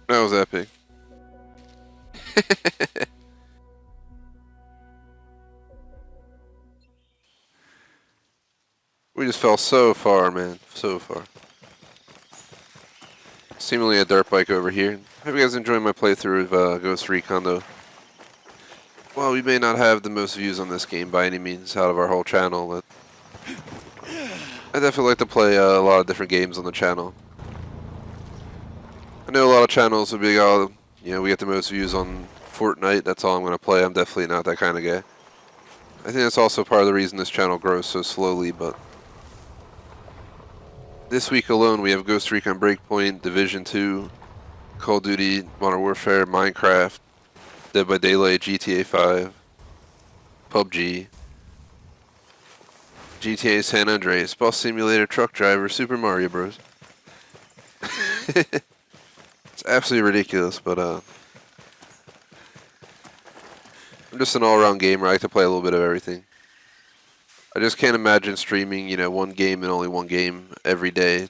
That was epic. We just fell so far, man. So far. Seemingly a dirt bike over here. Hope you guys enjoyed my playthrough of Ghost Recon, though. Well, we may not have the most views on this game by any means out of our whole channel, but I definitely like to play a lot of different games on the channel. I know a lot of channels would be, oh, we get the most views on Fortnite, that's all I'm going to play. I'm definitely not that kind of guy. I think that's also part of the reason this channel grows so slowly, but this week alone we have Ghost Recon Breakpoint, Division 2, Call of Duty, Modern Warfare, Minecraft, Dead by Daylight, GTA 5, PUBG, GTA San Andreas, Bus Simulator, Truck Driver, Super Mario Bros. It's absolutely ridiculous, but I'm just an all-around gamer. I like to play a little bit of everything. I just can't imagine streaming, one game and only one game every day,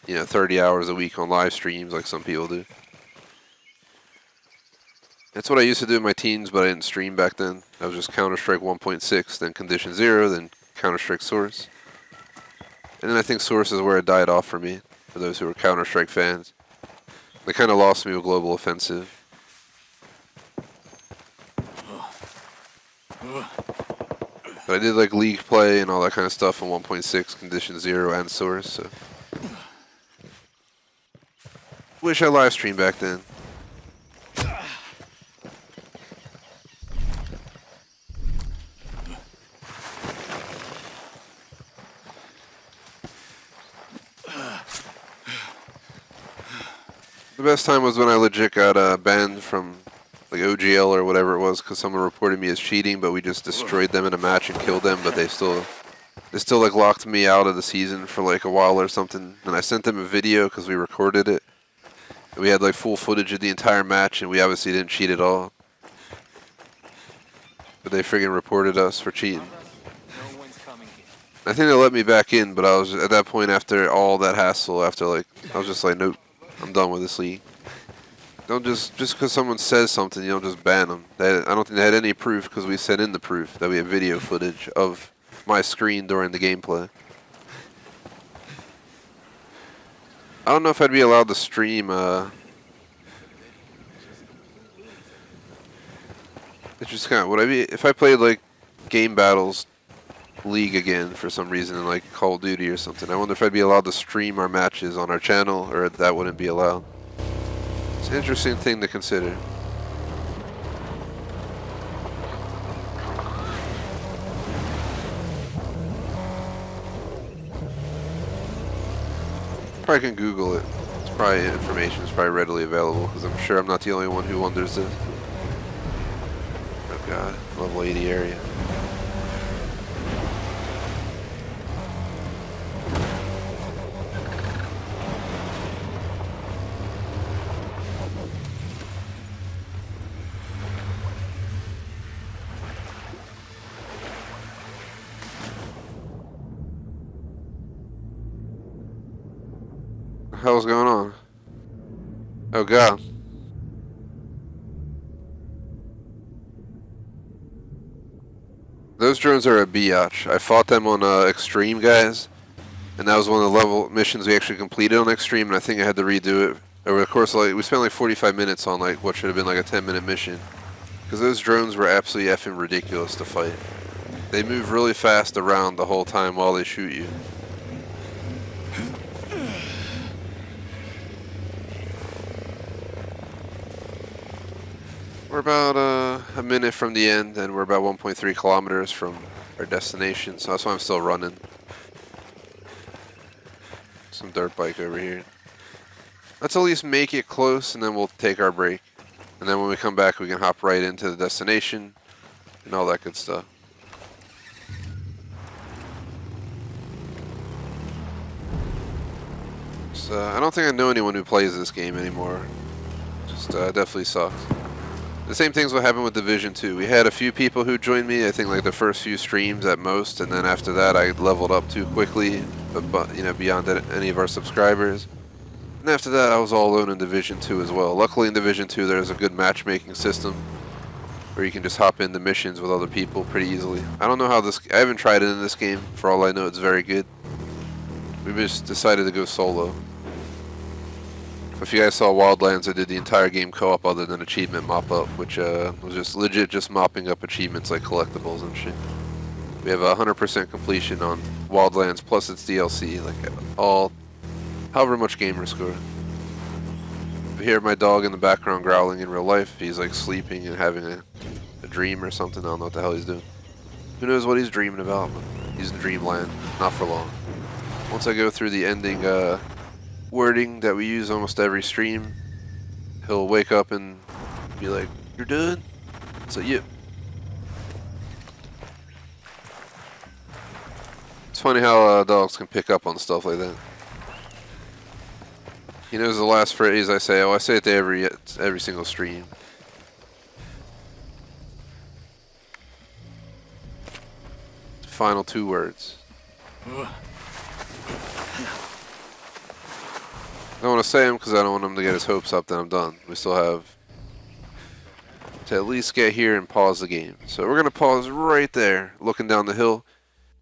30 hours a week on live streams like some people do. That's what I used to do in my teens, but I didn't stream back then. I was just Counter-Strike 1.6, then Condition 0, then Counter-Strike Source. And then I think Source is where it died off for me, for those who are Counter-Strike fans. They kind of lost me with Global Offensive. But I did like league play and all that kind of stuff in 1.6, condition 0 and source, so. Wish I live streamed back then. The best time was when I legit got banned from like OGL or whatever it was because someone reported me as cheating, but we just destroyed them in a match and killed them, but they still like locked me out of the season for like a while or something. And I sent them a video because we recorded it. And we had like full footage of the entire match, and we obviously didn't cheat at all. But they friggin' reported us for cheating. I think they let me back in, but I was at that point after all that hassle, I was just like, nope, I'm done with this league. Don't just because someone says something, you don't just ban them. I don't think they had any proof because we sent in the proof that we have video footage of my screen during the gameplay. I don't know if I'd be allowed to stream. It's just kind of would I be if I played like game battles league again for some reason in like Call of Duty or something. I wonder if I'd be allowed to stream our matches on our channel, or that wouldn't be allowed. It's an interesting thing to consider. Probably can Google it. It's probably information is probably readily available because I'm sure I'm not the only one who wonders this. Oh god, level 80 area. What the hell's going on? Oh god. Those drones are a biatch. I fought them on Extreme, guys. And that was one of the level missions we actually completed on Extreme, and I think I had to redo it. Over the course of, like, we spent like 45 minutes on like what should have been like a 10-minute mission. Because those drones were absolutely effing ridiculous to fight. They move really fast around the whole time while they shoot you. We're about a minute from the end, and we're about 1.3 kilometers from our destination, so that's why I'm still running. Some dirt bike over here. Let's at least make it close, and then we'll take our break. And then when we come back, we can hop right into the destination and all that good stuff. So, I don't think I know anyone who plays this game anymore. Just definitely sucks. The same thing's what happened with Division 2. We had a few people who joined me, I think like the first few streams at most, and then after that I leveled up too quickly, but you know, beyond any of our subscribers. And after that I was all alone in Division 2 as well. Luckily in Division 2 there's a good matchmaking system where you can just hop into missions with other people pretty easily. I don't know how this, I haven't tried it in this game. For all I know it's very good. We just decided to go solo. If you guys saw Wildlands, I did the entire game co-op other than achievement mop-up, which was just legit just mopping up achievements like collectibles and shit. We have 100% completion on Wildlands plus its DLC, like all, however much gamer score. If you hear my dog in the background growling in real life, he's like sleeping and having a dream or something. I don't know what the hell he's doing. Who knows what he's dreaming about, but he's in dreamland, not for long. Once I go through the ending wording that we use almost every stream, he'll wake up and be like, "You're done?" So yeah. It's funny how dogs can pick up on stuff like that. He knows the last phrase I say. Oh, I say it to every single stream. Final 2 words. I don't want to say them because I don't want him to get his hopes up that I'm done. We still have to at least get here and pause the game. So we're going to pause right there, looking down the hill.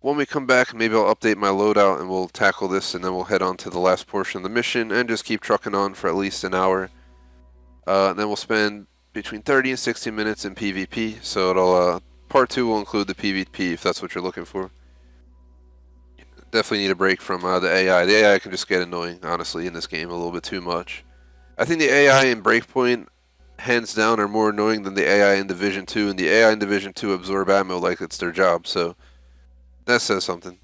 When we come back, maybe I'll update my loadout and we'll tackle this, and then we'll head on to the last portion of the mission and just keep trucking on for at least an hour. And then we'll spend between 30 and 60 minutes in PvP, so it'll part 2 will include the PvP if that's what you're looking for. Definitely need a break from the AI. The AI can just get annoying, honestly, in this game a little bit too much. I think the AI in Breakpoint, hands down, are more annoying than the AI in Division 2, and the AI in Division 2 absorb ammo like it's their job, so that says something.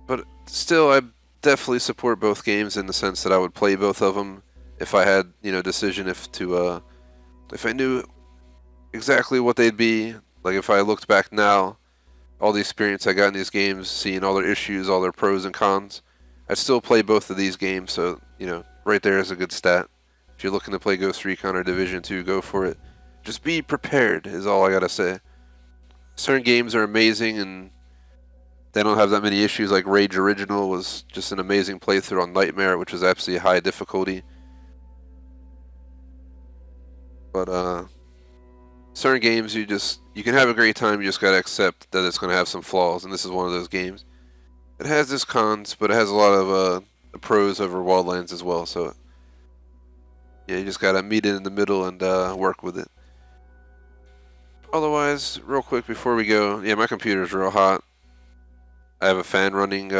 But still, I definitely support both games in the sense that I would play both of them if I had, decision if I knew exactly what they'd be. Like if I looked back now, all the experience I got in these games, seeing all their issues, all their pros and cons, I'd still play both of these games. So, right there is a good stat. If you're looking to play Ghost Recon or Division 2, go for it. Just be prepared is all I gotta say. Certain games are amazing and they don't have that many issues. Like Rage Original was just an amazing playthrough on Nightmare, which was absolutely high difficulty. But certain games you can have a great time, you just gotta accept that it's gonna have some flaws, and this is one of those games. It has its cons, but it has a lot of pros over Wildlands as well, so yeah, you just gotta meet it in the middle and work with it. Otherwise, real quick before we go, yeah, my computer's real hot. I have a fan running,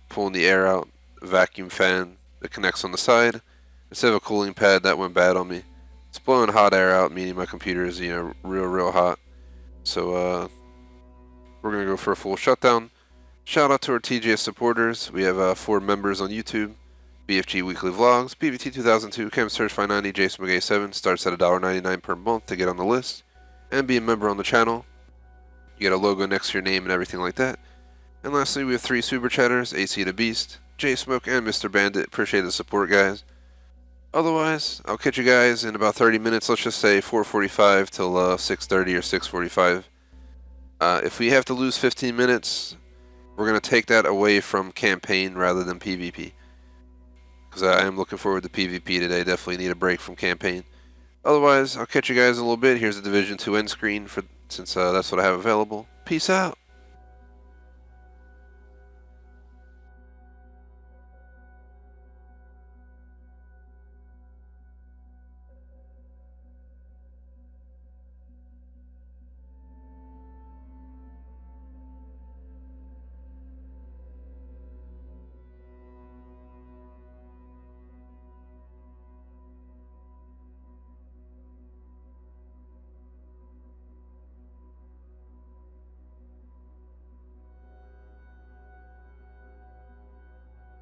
pulling the air out, a vacuum fan that connects on the side. Instead of a cooling pad, that went bad on me. It's blowing hot air out, meaning my computer is, real hot. So, we're going to go for a full shutdown. Shout out to our TGS supporters. We have 4 members on YouTube. BFG Weekly Vlogs, PVT 2002, Chem Search 590, Jason McGay 7, starts at $1.99 per month to get on the list and be a member on the channel. You get a logo next to your name and everything like that. And lastly, we have 3 Super Chatters, AC the Beast, J Smoke, and Mr. Bandit. Appreciate the support, guys. Otherwise, I'll catch you guys in about 30 minutes. Let's just say 4:45 till 6:30 or 6:45. If we have to lose 15 minutes, we're going to take that away from campaign rather than PvP. Because I am looking forward to PvP today. Definitely need a break from campaign. Otherwise, I'll catch you guys in a little bit. Here's the Division 2 end screen since that's what I have available. Peace out.